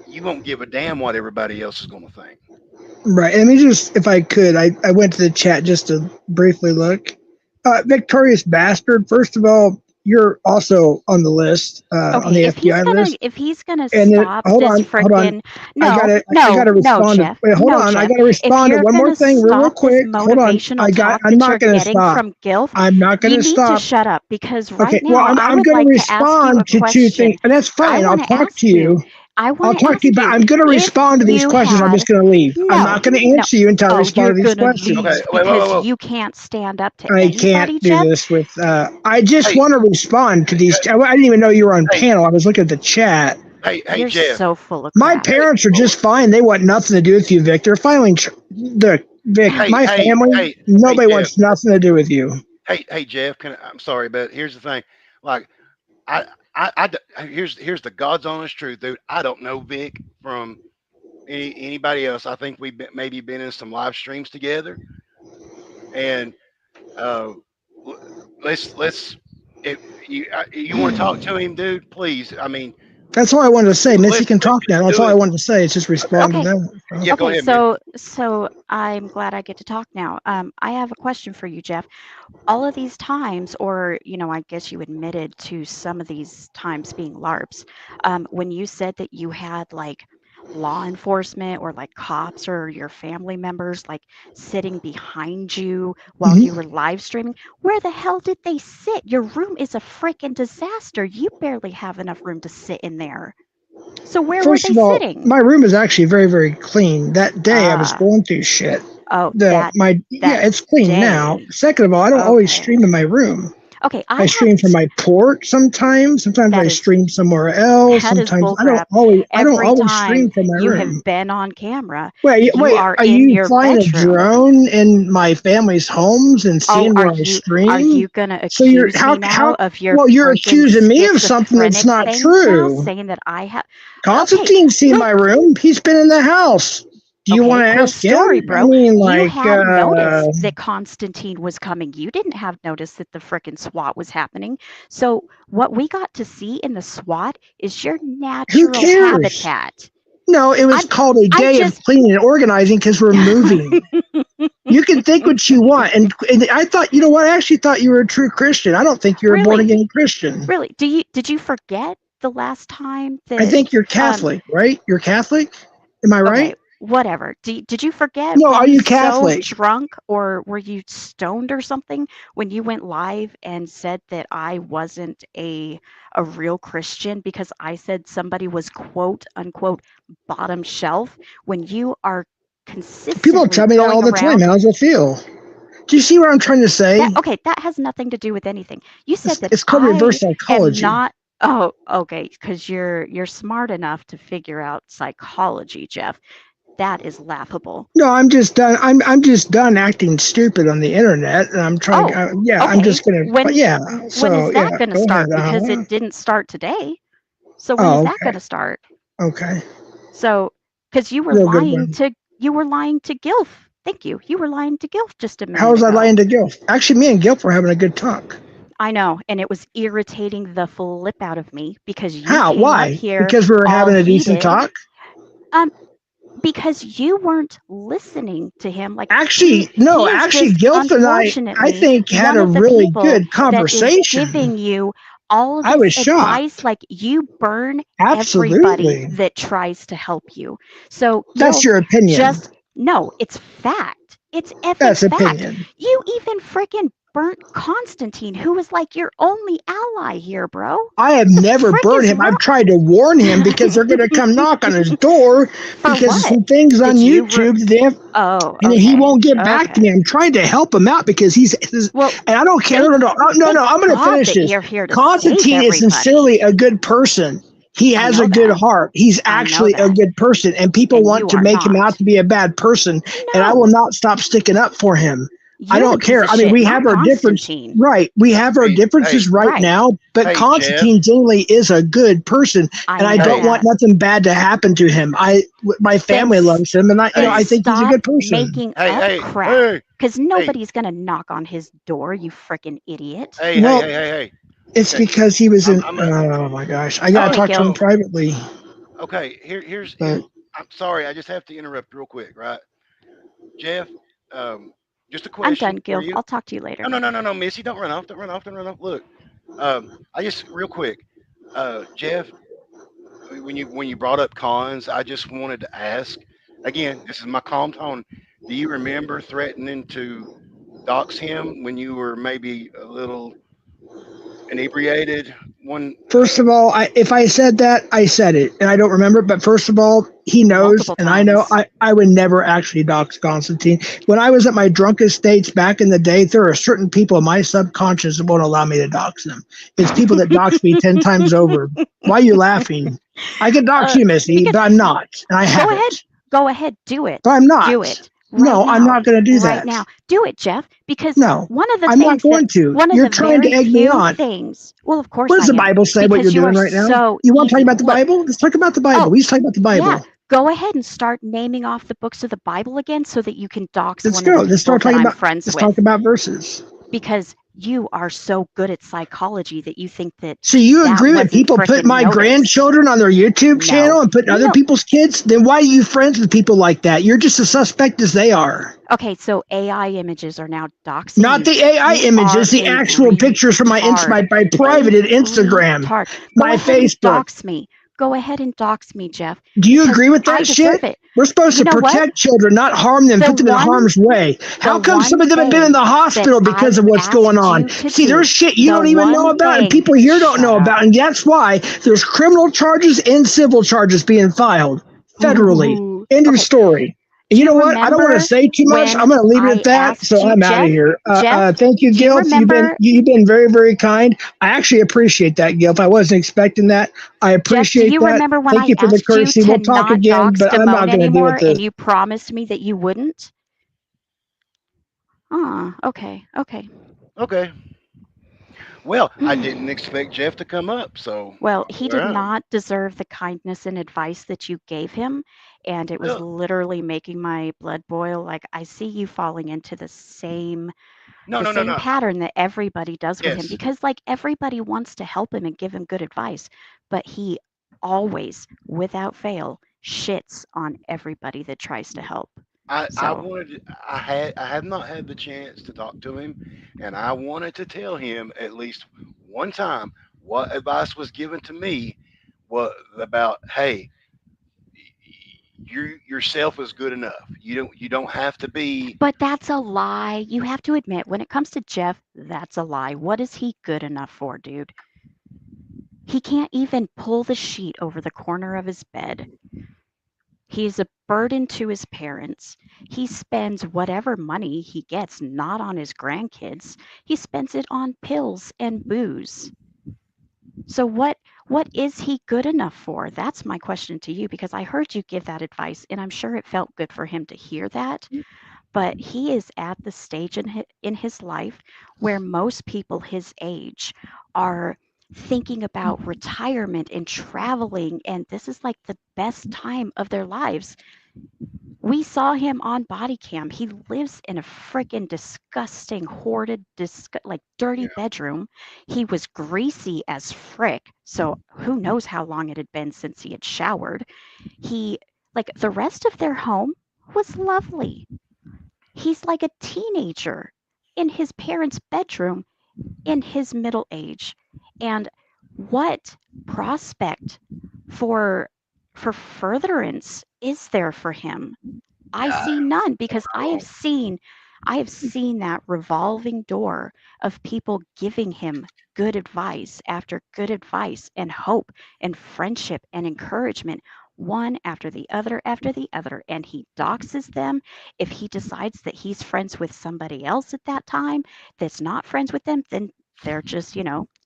S1: you won't give a damn what everybody else is gonna think.
S3: Right. Let me just, if I could, I went to the chat just to briefly look. Victorious Bastard, first of all, you're also on the list, on
S4: Okay,
S3: the FBI list.
S4: if he's gonna
S3: And then,
S4: stop
S3: hold
S4: this
S3: on, hold on.
S4: frickin' no,
S3: I
S4: no,
S3: gotta
S4: no,
S3: respond to,
S4: Jeff.
S3: wait, hold
S4: No,
S3: on. I
S4: Jeff.
S3: gotta
S4: If
S3: respond to
S4: you're
S3: one more
S4: gonna
S3: thing real
S4: stop this
S3: quick. Hold on.
S4: motivational talk
S3: I'm
S4: that
S3: not
S4: you're
S3: gonna
S4: getting
S3: stop.
S4: from GILF,
S3: I'm not
S4: you
S3: gonna
S4: need to
S3: stop.
S4: shut up because right
S3: Okay. Well,
S4: now I
S3: I'm
S4: would
S3: gonna
S4: like to ask you a
S3: respond to two things,
S4: question.
S3: and that's
S4: I
S3: fine. I'll
S4: want to
S3: talk to
S4: ask you.
S3: you.
S4: I
S3: I'll
S4: want to
S3: talk to you,
S4: ask
S3: but
S4: you
S3: I'm going to
S4: if
S3: respond to these
S4: you
S3: questions. I'm just
S4: had
S3: going to leave. I'm
S4: no,
S3: not going to
S4: no.
S3: answer you until I
S4: Oh,
S3: respond
S4: you're
S3: to these
S4: gonna
S3: questions.
S1: Okay,
S4: leave
S1: wait, wait, wait,
S4: because
S1: wait.
S4: you can't stand up to
S3: I can't
S4: anybody,
S3: do
S4: Jeff.
S3: this with. I just
S1: Hey,
S3: want to respond to these. I didn't even know you were on
S1: hey,
S3: panel. I was looking at the chat.
S1: hey,
S4: You're
S1: Jeff.
S4: so full of
S3: My
S4: crap.
S1: Hey,
S3: parents are just fine. They want nothing to do with you, Victor. Finally, Vic,
S1: hey,
S3: my
S1: hey,
S3: family,
S1: hey, hey,
S3: nobody
S1: Jeff.
S3: wants nothing to do with you.
S1: Hey, Jeff. I'm sorry, but here's the thing. Like, I, here's the God's honest truth, dude. I don't know Vic from anybody else. I think we've maybe been in some live streams together, and uh, let's if you want to talk to him, dude, please. I mean,
S3: That's all I wanted to say. Missy
S1: let's
S3: can talk now. That's
S1: do
S3: all I
S1: it.
S3: wanted to say. Is just
S1: Okay.
S3: respond to
S4: Okay,
S3: that. So.
S1: Yeah, go
S4: okay.
S1: ahead, man.
S4: So I'm glad I get to talk now. I have a question for you, Jeff. All of these times, or I guess you admitted to some of these times being LARPs, when you said that you had like law enforcement or like cops or your family members like sitting behind you while you
S3: Mhm.
S4: were live streaming, where the hell did they sit? Your room is a freaking disaster. You barely have enough room to sit in there. So where were
S3: First
S4: they
S3: of all,
S4: sitting?
S3: my room is actually very, very clean. That day I was
S4: Ah,
S3: going through shit.
S4: oh,
S3: Yeah,
S4: that
S3: it's clean now.
S4: day.
S3: Second of all, I don't always
S4: Okay.
S3: stream in my room.
S4: Okay,
S3: I stream from my port sometimes. Sometimes
S4: that
S3: I
S4: is
S3: stream somewhere else.
S4: that is
S3: Sometimes
S4: bullcrap.
S3: I don't
S4: Every
S3: always
S4: time
S3: stream from my
S4: you have
S3: room.
S4: been on camera,
S3: Wait,
S4: you are
S3: are
S4: in
S3: you
S4: your
S3: flying a
S4: bedroom.
S3: drone in my family's homes and
S4: Oh,
S3: seeing where I
S4: are
S3: stream?
S4: you gonna
S3: So you're
S4: accuse me now of your
S3: well, you're
S4: freaking
S3: accusing me of something that's
S4: schizophrenic
S3: not
S4: things now,
S3: true.
S4: saying that I have okay,
S3: Constantine's seen
S4: wait,
S3: my room. He's been in the house. Do you want
S4: okay,
S3: to
S4: cool
S3: ask him?
S4: story,
S3: I
S4: bro.
S3: mean,
S4: You
S3: like,
S4: had noticed that Constantine was coming. You didn't have notice that the frickin' SWAT was happening. So what we got to see in the SWAT is your
S3: who
S4: natural
S3: cares?
S4: habitat.
S3: No, it was
S4: I'm
S3: called a
S4: I'm
S3: day of
S4: just
S3: cleaning and organizing because we're moving. You can think what you want, and I thought, you know what? I actually thought you were a true Christian. I don't think you're a born
S4: really,
S3: again Christian.
S4: really. Did you forget the last time
S3: I
S4: that
S3: think you're
S4: um
S3: Catholic, right? You're Catholic. Am I
S4: okay,
S3: right?
S4: whatever. Did you forget?
S3: No,
S4: Were
S3: are
S4: you
S3: you
S4: so
S3: Catholic?
S4: drunk or were you stoned or something when you went live and said that I wasn't a real Christian because I said somebody was quote unquote bottom shelf when you are
S3: People
S4: consistently
S3: tell me that all
S4: going
S3: the time.
S4: around
S3: How does it feel? Do you see what I'm trying to
S4: that
S3: say?
S4: okay, that has nothing to do with anything. You said that
S3: It's called
S4: I
S3: reverse
S4: am
S3: psychology.
S4: not oh, okay, because you're smart enough to figure out psychology, Jeff. That is laughable.
S3: No, I'm just done. I'm just done acting stupid on the internet, and I'm trying.
S4: Oh,
S3: Yeah, I'm
S4: okay.
S3: just gonna. But yeah,
S4: When
S3: so
S4: is
S3: yeah,
S4: that going to
S3: go ahead.
S4: start? Because it didn't start today. So when is
S3: Oh,
S4: that going to start?
S3: okay.
S4: So because
S3: Real good one.
S4: you were lying to Gilf. Thank you. You were lying to Gilf just a
S3: How
S4: minute
S3: was I
S4: ago.
S3: lying to Gil? Actually, me and Gil were having a good talk.
S4: I know, and it was irritating the flip out of me because you
S3: How?
S4: came up
S3: Why?
S4: here
S3: Because we were
S4: all
S3: having a decent
S4: heated.
S3: talk.
S4: Um, because you weren't listening to him. Like
S3: Actually, no.
S4: he is
S3: Actually,
S4: just
S3: Gil and I
S4: unfortunately
S3: think, had
S4: one
S3: a
S4: of the
S3: really
S4: people
S3: good
S4: that is
S3: conversation.
S4: giving you all of
S3: I
S4: this
S3: was
S4: advice.
S3: shocked.
S4: Like you burn everybody
S3: Absolutely.
S4: that tries to help you. So
S3: That's
S4: Gilf,
S3: your opinion.
S4: just no, it's fact. It's effing
S3: That's
S4: fact.
S3: opinion.
S4: You even freaking burnt Constantine, who was like your only ally here, bro.
S3: I have
S4: The
S3: never
S4: frick
S3: burned
S4: is
S3: him.
S4: wrong?
S3: I've tried to warn him because they're going to come knock on his door
S4: For
S3: because of
S4: what?
S3: some things on
S4: Did you?
S3: YouTube that they have,
S4: Oh,
S3: and he
S4: okay,
S3: won't get back to
S4: okay.
S3: me. I'm trying to help him out because
S4: Well,
S3: and I don't care.
S4: thank
S3: No. I'm going to
S4: God
S3: finish
S4: that
S3: this.
S4: you're here to save
S3: Constantine is
S4: everybody.
S3: sincerely a good person. He
S4: I
S3: has
S4: know
S3: a good
S4: that.
S3: heart. He's
S4: I know
S3: actually a
S4: that.
S3: good person, and people
S4: And
S3: want
S4: you
S3: to
S4: are
S3: make him out
S4: not.
S3: to be a bad person. And I will
S4: No,
S3: not stop sticking up for him. I
S4: you're the
S3: don't
S4: piece
S3: care.
S4: of
S3: I mean,
S4: shit,
S3: we
S4: not
S3: have our difference,
S4: Constantine.
S3: right? We have our
S1: Hey,
S3: differences right
S4: Right.
S3: now, but
S1: hey, Jeff.
S3: Constantine generally is a good person,
S4: I
S3: and I
S4: know
S3: don't
S1: Hey,
S3: want
S4: that.
S3: nothing bad to happen to him. My
S4: Then
S3: family loves him, and
S4: then
S3: I
S1: hey,
S3: think he's a
S4: stop
S3: good person.
S4: making
S1: hey,
S4: up
S1: hey,
S4: crap.
S1: hey,
S4: Because
S1: hey,
S4: nobody's gonna knock on his door, you freaking idiot.
S3: Well,
S1: hey.
S3: it's
S1: Okay,
S3: because he was
S1: I'm,
S3: in.
S1: I'm a,
S3: Oh my gosh, I gotta
S1: oh,
S4: Okay,
S3: talk to him
S4: Gil.
S1: oh,
S3: privately.
S1: okay.
S3: But
S1: I'm sorry. I just have to interrupt real quick, right? Jeff, um, just a
S4: I'm
S1: question
S4: done,
S1: for
S4: Gil.
S1: you.
S4: I'll talk to you later.
S1: No, Missy, don't run off. Don't run off. Don't run off. Look, I just real quick, Jeff, when you brought up cons, I just wanted to ask again. This is my calm tone. Do you remember threatening to dox him when you were maybe a little inebriated? One,
S3: First of all, if I said that, I said it, and I don't remember. But first of all, he knows,
S4: Multiple
S3: and I know
S4: times.
S3: I would never actually dox Constantine. When I was at my drunkest states back in the day, there are certain people in my subconscious that won't allow me to dox them. It's people that dox me 10 times over. Why are you laughing? I can dox
S4: uh,
S3: you, Missy,
S4: because
S3: but I'm not, and I
S4: go ahead,
S3: haven't.
S4: go ahead, do it.
S3: But I'm
S4: Do
S3: not.
S4: it right
S3: No, I'm
S4: now.
S3: not going to do
S4: Right
S3: that.
S4: now. Do it, Jeff, because
S3: No,
S4: one of the
S3: I'm not
S4: things that
S3: going to.
S4: one of
S3: You're
S4: the
S3: trying to
S4: very
S3: egg me
S4: few
S3: on.
S4: things, well, of
S3: What
S4: course
S3: does
S4: I
S3: the
S4: am,
S3: Bible say what you're
S4: because you
S3: doing
S4: are
S3: right now?
S4: so
S3: You want to talk
S4: easy.
S3: about the
S4: Look,
S3: Bible? Let's talk about the Bible.
S4: oh,
S3: We just talk about the
S4: yeah,
S3: Bible.
S4: go ahead and start naming off the books of the Bible again so that you can dox
S3: Let's
S4: one of
S3: go.
S4: the people that I'm friends
S3: Let's talk
S4: with,
S3: about verses.
S4: because you are so good at psychology that you think that
S3: So you
S4: that
S3: agree when
S4: wasn't
S3: people put
S4: frickin'
S3: my
S4: noticed.
S3: grandchildren on their YouTube
S4: No.
S3: channel and put other
S4: No.
S3: people's kids? Then why are you friends with people like that? You're just as suspect as they are.
S4: Okay, so AI images are now doxing
S3: Not
S4: you.
S3: the AI
S4: You are
S3: images, the
S4: a
S3: actual pictures from
S4: retard.
S3: my
S4: A
S3: private Instagram,
S4: retard. Go
S3: my
S4: ahead and
S3: Facebook.
S4: dox me. Go ahead and dox me, Jeff,
S3: Do you
S4: because
S3: agree with
S4: I
S3: that shit?
S4: deserve it.
S3: We're supposed
S4: You
S3: to
S4: know what?
S3: protect children, not harm them,
S4: The
S3: put them in
S4: one
S3: harm's way.
S4: the
S3: How come some
S4: one
S3: of them have been in
S4: thing
S3: the
S4: that
S3: hospital because
S4: I've
S3: of what's going
S4: asked
S3: on?
S4: you to
S3: See, there's
S4: do,
S3: shit you
S4: the
S3: don't even know
S4: one
S3: about and
S4: thing,
S3: people here don't
S4: shut
S3: know
S4: up.
S3: about. And that's why there's criminal charges and civil charges being filed federally.
S4: Ooh.
S3: End of
S4: Okay,
S3: story. And
S4: do
S3: you
S4: you
S3: know what? I don't want to
S4: remember
S3: say too much.
S4: when
S3: I'm going to leave it at
S4: I
S3: that.
S4: asked
S3: So
S4: you,
S3: I'm out of here.
S4: Jeff,
S3: Thank you,
S4: do you
S3: Gilf.
S4: remember,
S3: You've been very, very kind. I actually appreciate that, Gilf. I wasn't expecting that. I
S4: Jeff, do
S3: appreciate
S4: you
S3: that.
S4: remember when
S3: Thank
S4: I
S3: you for the
S4: asked you
S3: courtesy.
S4: to
S3: We'll talk
S4: not
S3: again,
S4: dox
S3: but I'm not
S4: Damone
S3: going to deal with
S4: anymore
S3: this.
S4: and you promised me that you wouldn't? Ah, okay, okay.
S1: okay. Well, I didn't expect Jeff to come up, so
S4: Well, he
S1: there
S4: did
S1: I am.
S4: not deserve the kindness and advice that you gave him, and it was
S1: Well,
S4: literally making my blood boil. Like, I see you falling into
S1: no,
S4: the
S1: no, no,
S4: same
S1: no.
S4: pattern that everybody does with him,
S1: Yes,
S4: because like everybody wants to help him and give him good advice, but he always, without fail, shits on everybody that tries to help.
S1: I
S4: So,
S1: wanted. I have not had the chance to talk to him, and I wanted to tell him at least one time what advice was given to me. What about? Hey, you yourself is good enough. You don't have to be.
S4: but that's a lie. You have to admit, when it comes to Jeff, that's a lie. What is he good enough for, dude? He can't even pull the sheet over the corner of his bed. He is a burden to his parents. He spends whatever money he gets not on his grandkids. He spends it on pills and booze. So what is he good enough for? That's my question to you, because I heard you give that advice and I'm sure it felt good for him to hear that. But he is at the stage in his life where most people his age are thinking about retirement and traveling, and this is like the best time of their lives. We saw him on body cam. He lives in a freaking disgusting, hoarded, like dirty
S1: Yeah,
S4: bedroom. He was greasy as frick, so who knows how long it had been since he had showered. He, like, the rest of their home was lovely. He's like a teenager in his parents' bedroom in his middle age. And what prospect for furtherance is there for him? I
S1: yeah,
S4: see none, because
S1: wrong.
S4: I have seen that revolving door of people giving him good advice after good advice and hope and friendship and encouragement, one after the other, and he doxes them. If he decides that he's friends with somebody else at that time that's not friends with them, then they're just,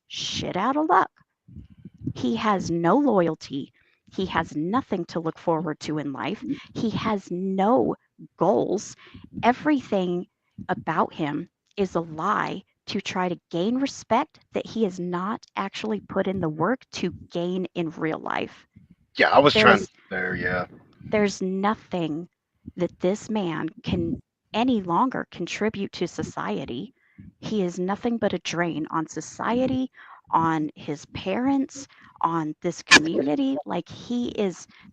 S4: shit out of luck. He has no loyalty. He has nothing to look forward to in life. He has no goals. Everything about him is a lie to try to gain respect that he has not actually put in the work to gain in real life.
S1: Yeah, I was trying
S4: There's
S1: there. Yeah,
S4: there's nothing that this man can any longer contribute to society. He is nothing but a drain on society, on his parents, on this community. Like,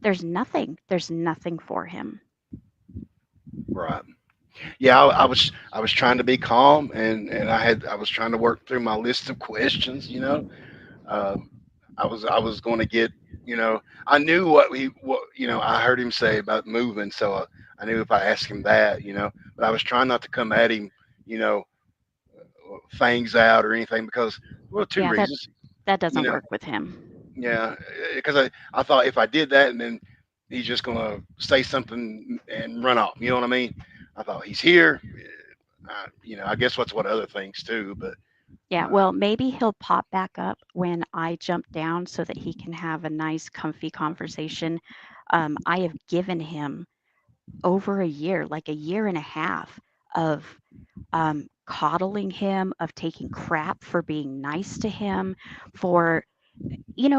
S4: there's nothing for him.
S1: right. Yeah, I was trying to be calm, and I was trying to work through my list of questions. Um, I was going to get, I knew what I heard him say about moving, so I knew if I asked him that, but I was trying not to come at him, you know, fangs out or anything because, well, two
S4: Yeah,
S1: reasons,
S4: that
S1: you
S4: doesn't
S1: know,
S4: work with him.
S1: yeah, because I thought if I did that and then he's just gonna say something and run off, you know what I mean? I thought he's here, I guess what's what other things too, but
S4: Yeah,
S1: uh,
S4: well, maybe he'll pop back up when I jump down so that he can have a nice, comfy conversation. I have given him over a year, like a year and a half of coddling him, of taking crap for being nice to him, for,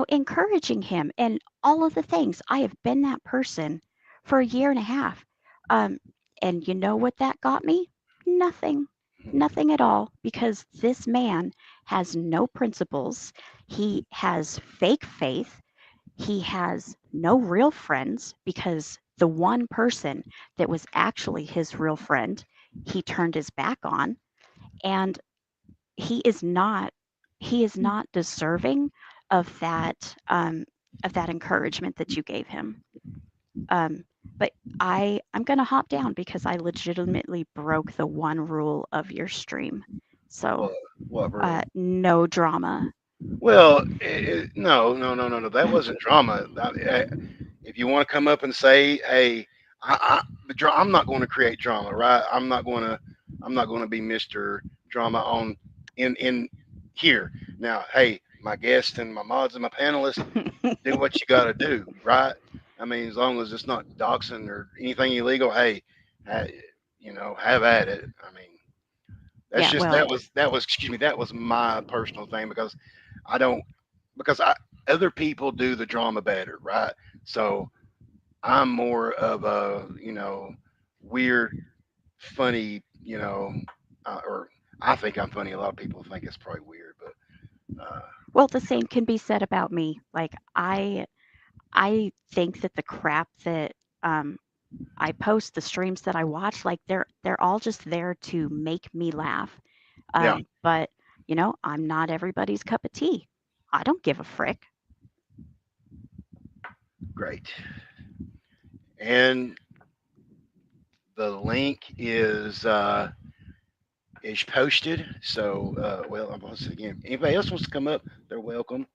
S4: encouraging him and all of the things. I have been that person for a year and a half. Um, and you know what that got me? Nothing. Nothing at all, because this man has no principles. He has fake faith. He has no real friends because the one person that was actually his real friend, he turned his back on. And he is not he is not deserving of that encouragement that you gave him. Um, but I'm gonna hop down because I legitimately broke the one rule of your stream. So
S1: what what rule?
S4: no drama.
S1: Well, no, no, no, no, no. That wasn't drama. If you want to come up and say, "Hey, I'm not going to create drama, right? I'm not going to be Mister Drama on in here." Now, hey, my guests and my mods and my panelists, do what you got to do, right? I mean, as long as it's not doxing or anything illegal, hey, ha, have at it. I mean, that's
S4: Yeah,
S1: just
S4: well,
S1: excuse me, that was my personal thing because I don't because I other people do the drama better, right? So I'm more of a weird, funny, or I think I'm funny. A lot of people think it's probably weird, but
S4: the same can be said about me. Like I think that the crap that um I post, the streams that I watch, like they're all just there to make me laugh.
S1: yeah,
S4: But I'm not everybody's cup of tea. I don't give a frick.
S1: great. And the link is posted. So well, I'm going to say again. Anybody else wants to come up? They're welcome.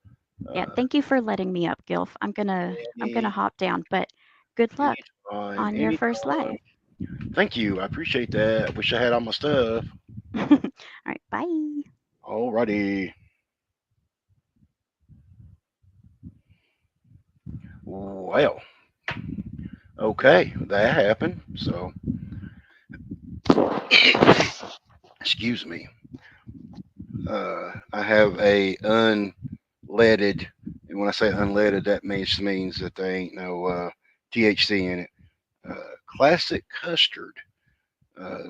S4: Yeah,
S1: Uh,
S4: thank you for letting me up, Gilf. I'm gonna
S1: any
S4: hop down, but good luck
S1: anytime,
S4: on your first
S1: anytime.
S4: live.
S1: Thank you. I appreciate that. I wish I had all my stuff.
S4: All right, bye.
S1: Alrighty. Well, okay, that happened. So, excuse me. I have a unleaded, and when I say unleaded, that means that there ain't no THC in it. Classic custard.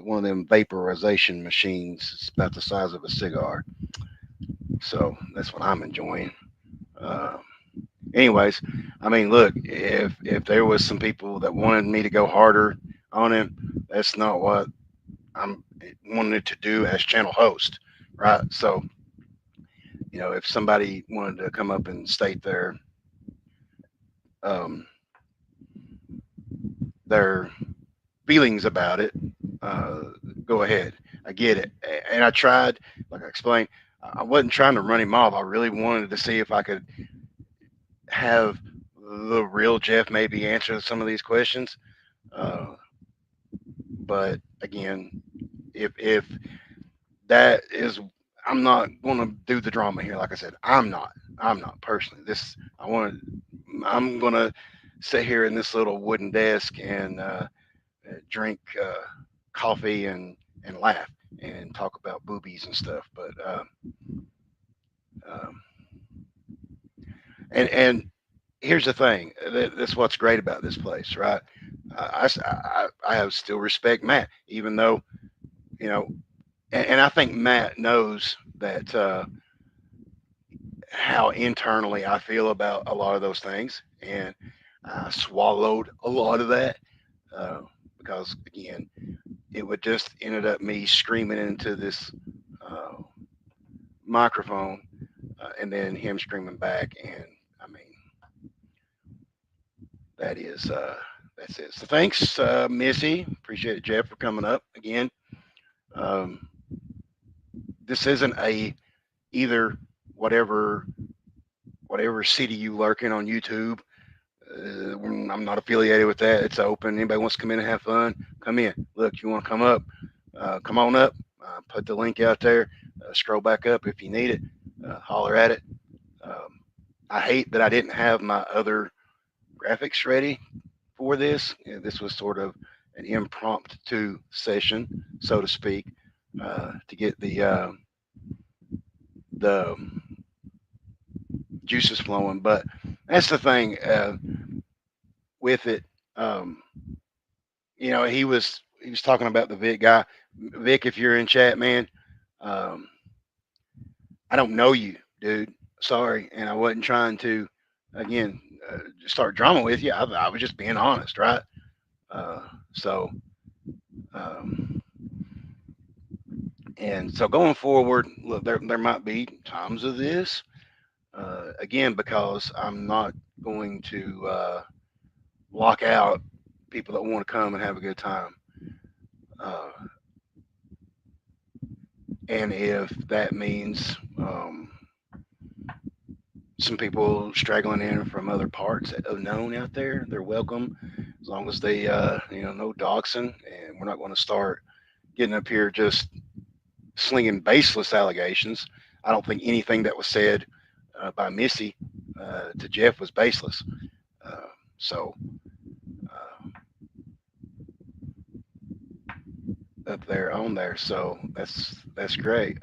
S1: One of them vaporization machines. It's about the size of a cigar. So that's what I'm enjoying. Uh, anyways, I mean, look, if there was some people that wanted me to go harder on him, that's not what I'm wanted to do as channel host, right? So, if somebody wanted to come up and state um, their feelings about it, uh, go ahead. I get it, and I tried, like I explained, I wasn't trying to run him off. I really wanted to see if I could have the real Jeff maybe answer some of these questions. Uh, but again, if that is, I'm not going to do the drama here. Like I said, I'm not personally. This I want to. I'm going to sit here in this little wooden desk and drink coffee and laugh and talk about boobies and stuff. But um, and here's the thing. That's what's great about this place, right? I have still respect Matt, even though you know, and I think Matt knows that how internally I feel about a lot of those things, and I swallowed a lot of that because again, it would just ended up me screaming into this uh, microphone, and then him screaming back. And I mean, that is that's it. So thanks, Missy. Appreciate it, Jeff, for coming up again. Um, this isn't a either whatever city you lurk in on YouTube. I'm not affiliated with that. It's open. Anybody wants to come in and have fun, come in. Look, you want to come up, come on up. Put the link out there. Scroll back up if you need it. Holler at it. Um, I hate that I didn't have my other graphics ready for this. This was sort of an impromptu session, so to speak, to get the juices flowing. But that's the thing with it. Um, he was talking about the Vic guy. Vic, if you're in chat, man, um, I don't know you, dude. Sorry, and I wasn't trying to again start drama with you. I was just being honest, right? So um, and so going forward, look, there might be times of this again because I'm not going to lock out people that want to come and have a good time. Uh, and if that means some people straggling in from other parts unknown out there, they're welcome as long as they, no doxing, and we're not going to start getting up here just slinging baseless allegations. I don't think anything that was said by Missy to Jeff was baseless. Uh, so up there on there, so that's great.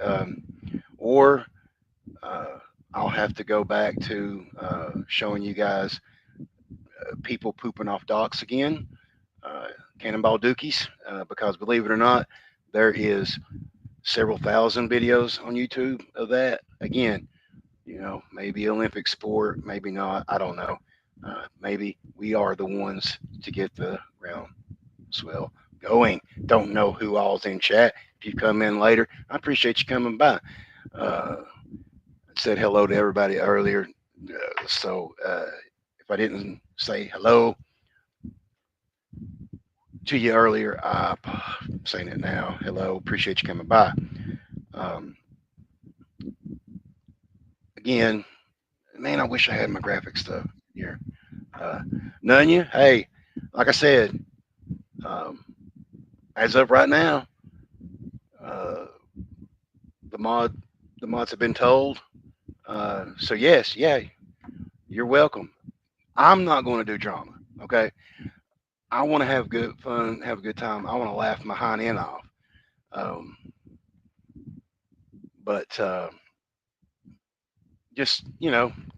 S1: Or uh, I'll have to go back to showing you guys people pooping off docks again, uh, cannonball dookies, because believe it or not, there is several thousand videos on YouTube of that. Again, maybe Olympic sport, maybe not. I don't know. Maybe we are the ones to get the groundswell going. Don't know who all's in chat. If you come in later, I appreciate you coming by. Uh, said hello to everybody earlier. So if I didn't say hello to you earlier, I'm saying it now. Hello, appreciate you coming by. Um, Again, man, I wish I had my graphic stuff here. Uh, Nunya, hey, like I said, um, as of right now, uh, the mod the mods have been told. So yes, yeah, you're welcome. I'm not going to do drama. Okay, I want to have good fun, have a good time. I want to laugh my hind end off. Um, but just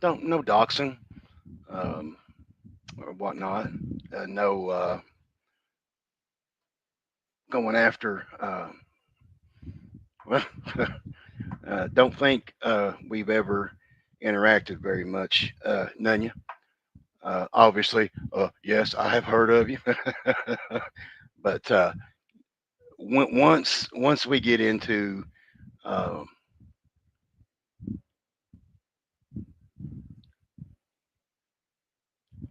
S1: don't no doxing or whatnot. No going after. Well, don't think we've ever interacted very much, Nunya. Obviously, yes, I have heard of you, but once we get into um,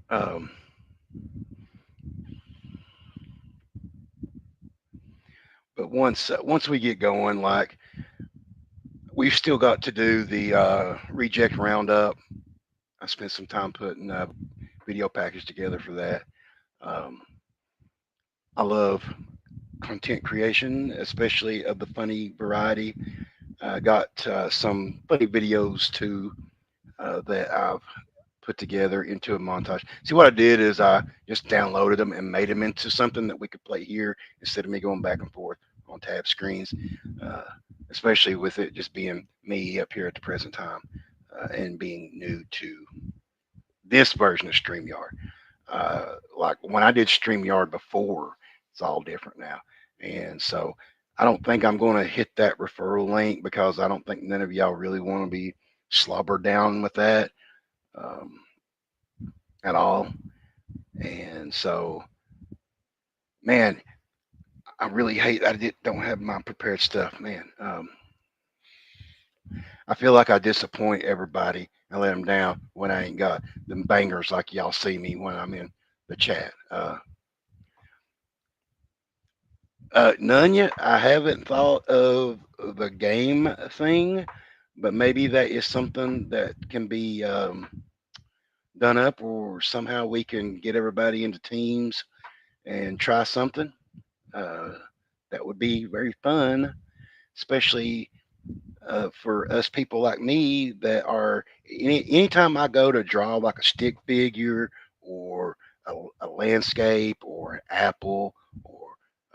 S1: um, but once we get going, like we've still got to do the reject roundup. I spent some time putting a video package together for that. Um, I love content creation, especially of the funny variety. I got some funny videos too that I've put together into a montage. See, what I did is I just downloaded them and made them into something that we could play here instead of me going back and forth on tab screens, uh, especially with it just being me up here at the present time and being new to this version of StreamYard. Like when I did StreamYard before, it's all different now. And so I don't think I'm going to hit that referral link because I don't think none of y'all really want to be slobbered down with that um, at all. And so, man, I really hate don't have my prepared stuff, man. I feel like I disappoint everybody and let them down when I ain't got them bangers like y'all see me when I'm in the chat. None yet. I haven't thought of the game thing, but maybe that is something that can be done up, or somehow we can get everybody into teams and try something. Uh, that would be very fun, especially for us people like me that are anytime I go to draw like a stick figure or a landscape or an apple or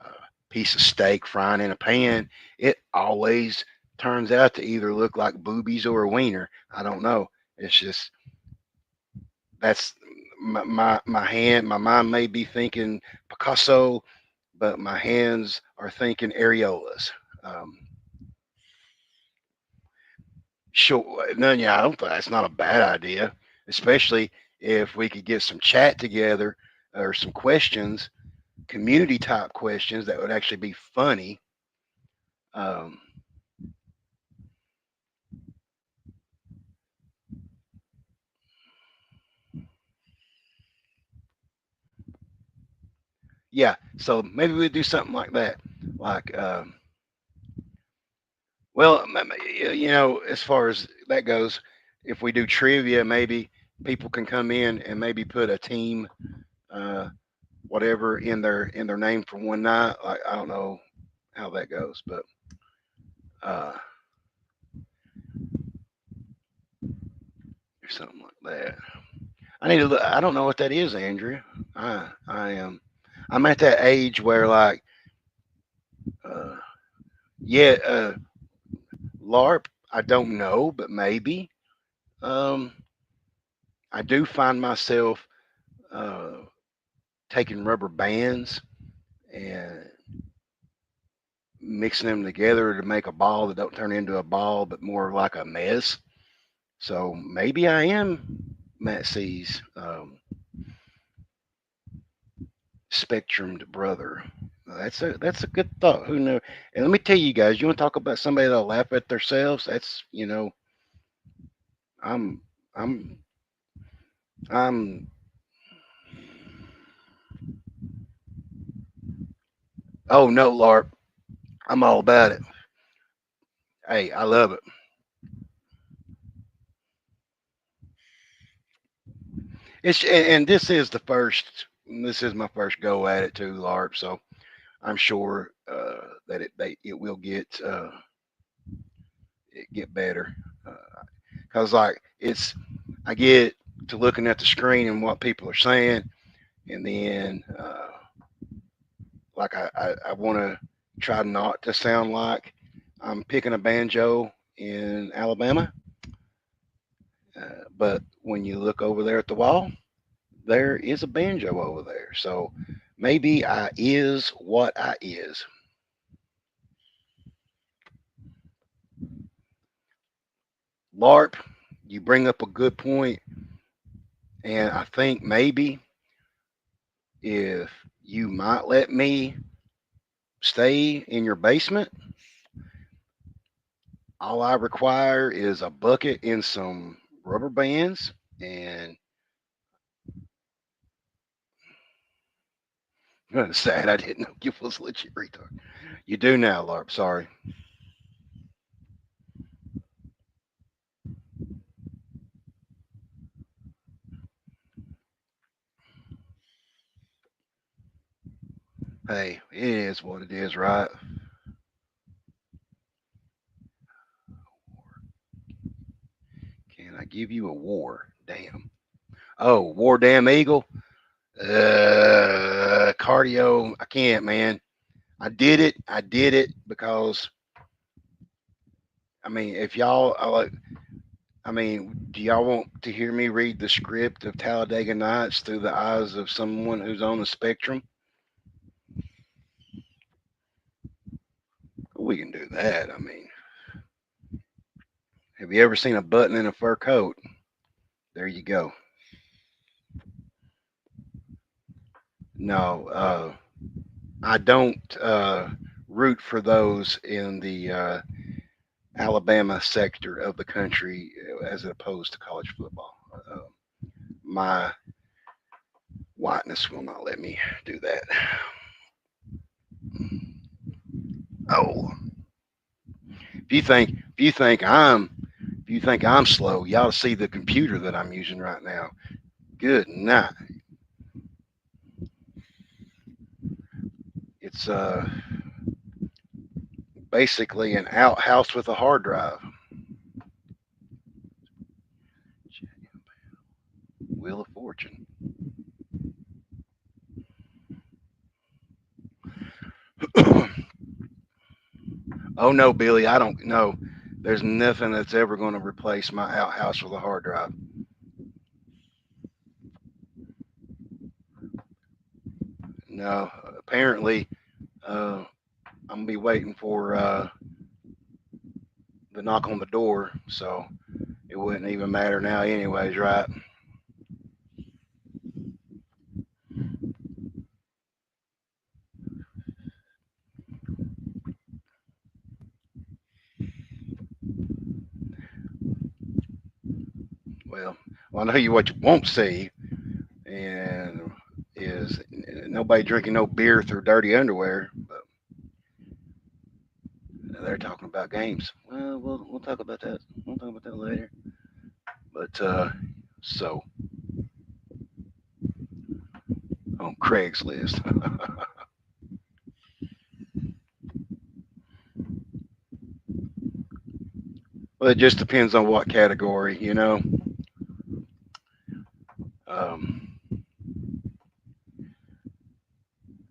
S1: a piece of steak frying in a pan, it always turns out to either look like boobies or a wiener. I don't know. It's just that's my mind may be thinking Picasso, but my hands are thinking areolas. Um, Sure, no, yeah, I don't think that's not a bad idea, especially if we could get some chat together or some questions, community type questions that would actually be funny. Um, yeah, so maybe we'd do something like that. Like, well, as far as that goes, if we do trivia, maybe people can come in and maybe put a team, uh, whatever in their name for one night. Like, I don't know how that goes, but uh, or something like that. I need to look. I don't know what that is, Andrea. I am. I'm at that age where like, uh, yeah, LARP. I don't know, but maybe. Um, I do find myself uh, taking rubber bands and mixing them together to make a ball that don't turn into a ball, but more like a mess. So maybe I am Matt C's spectrumed brother. That's a good thought. Who knew? And let me tell you guys, you want to talk about somebody that'll laugh at themselves? That's I'm I'm I'm oh no, LARP. I'm all about it. Hey, I love it. And this is the first. This is my first go at it too, LARP. So I'm sure that it will get better. Cause like I get to looking at the screen and what people are saying, and then like I want to try not to sound like I'm picking a banjo in Alabama, but when you look over there at the wall, there is a banjo over there. So maybe I is what I is. LARP, you bring up a good point, and I think maybe if you might let me stay in your basement, all I require is a bucket and some rubber bands. And I'm sad I didn't know you was legit retard. You do now, LARP. Sorry. Hey, it is what it is, right? Can I give you a war? Damn. Oh, war damn eagle. Cardio. I can't, man. I did it. I did it because I mean, if y'all, I mean, do y'all want to hear me read the script of Talladega Nights through the eyes of someone who's on the spectrum? We can do that. I mean, have you ever seen a button in a fur coat? There you go. No, I don't root for those in the Alabama sector of the country as opposed to college football. My whiteness will not let me do that. Oh, if you think I'm slow, you ought to see the computer that I'm using right now. Good night. It's basically an outhouse with a hard drive. Wheel of Fortune. Oh no, Billy, I don't know. There's nothing that's ever going to replace my outhouse with a hard drive. No, apparently I'm gonna be waiting for the knock on the door, so it wouldn't even matter now, anyways, right? Well, I know you what you won't see, and is nobody drinking no beer through dirty underwear. But they're talking about games. Well, we'll talk about that. We'll talk about that later. But so on Craigslist. Well, it just depends on what category, you know. Um,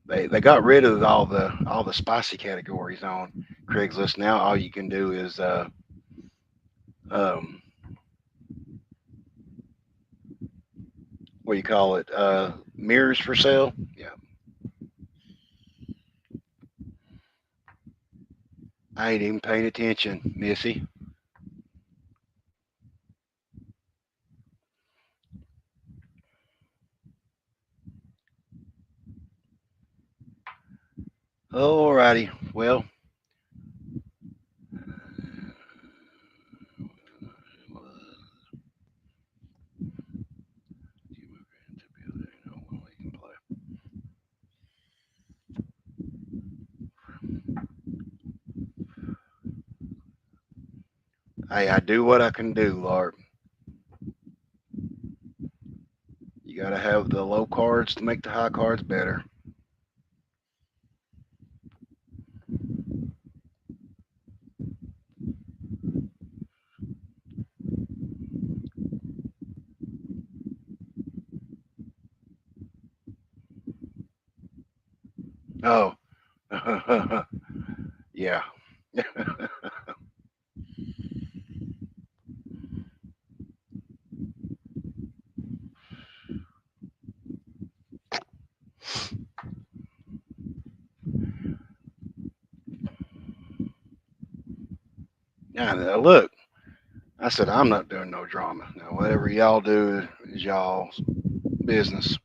S1: they got rid of all the spicy categories on Craigslist. Now all you can do is um, what do you call it? Mirrors for sale. Yeah, I ain't even paying attention, Missy. Alrighty. Well, hey, I do what I can do, Lord. You got to have the low cards to make the high cards better. Oh, yeah. Now, look, I said I'm not doing no drama. Now, whatever y'all do is y'all's business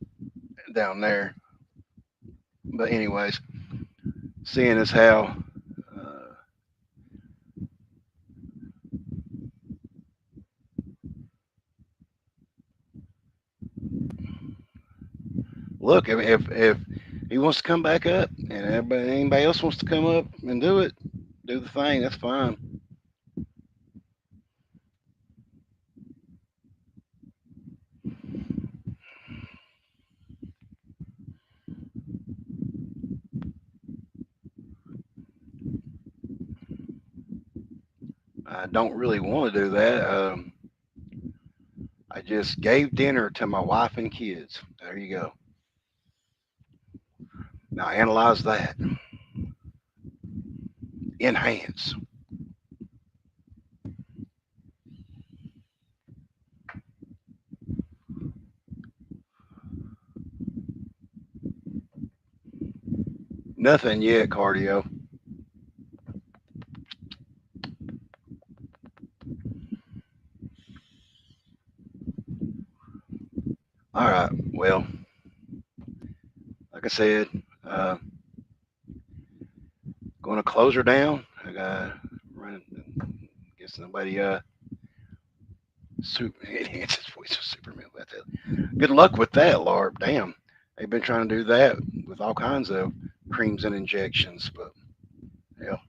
S1: down there. But anyways, seeing as how, uh, look, if he wants to come back up and anybody else wants to come up and do it, do the thing. That's fine. I don't really want to do that. I just gave dinner to my wife and kids. There you go. Now analyze that. Enhance. Nothing yet, cardio. All right. Well, like I said, going to close her down. I got running. Guess nobody super enhance his voice with Superman about that. Good luck with that, LARP. Damn, they've been trying to do that with all kinds of creams and injections, but hell.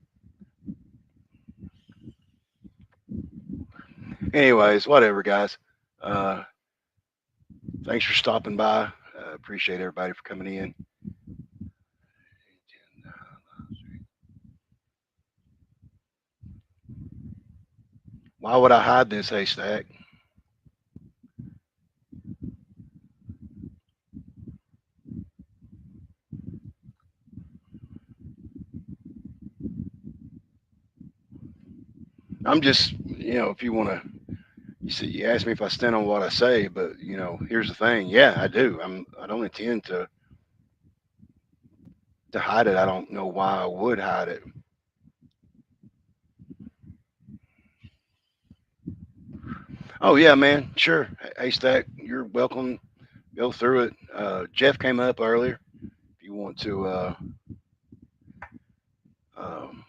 S1: Anyways, whatever, guys. Uh, Thanks for stopping by. Appreciate everybody for coming in. Why would I hide this haystack? I'm just, if you want to, you see, you ask me if I stand on what I say, but here's the thing. Yeah, I do. I don't intend to hide it. I don't know why I would hide it. Oh yeah, man. Sure. Haystack, you're welcome. Go through it. Jeff came up earlier. If you want to um,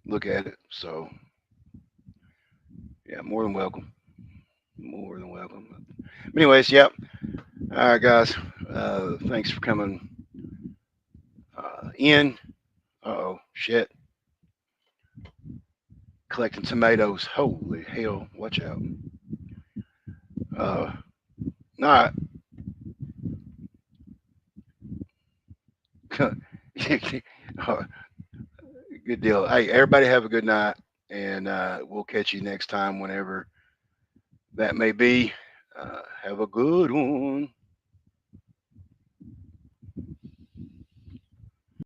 S1: look at it. So yeah, more than welcome. More than welcome. Anyways, yep. All right, guys. Thanks for coming in. Oh shit. Collecting tomatoes. Holy hell. Watch out. All right. Good deal. Hey, everybody have a good night, and we'll catch you next time, whenever that may be. Have a good one.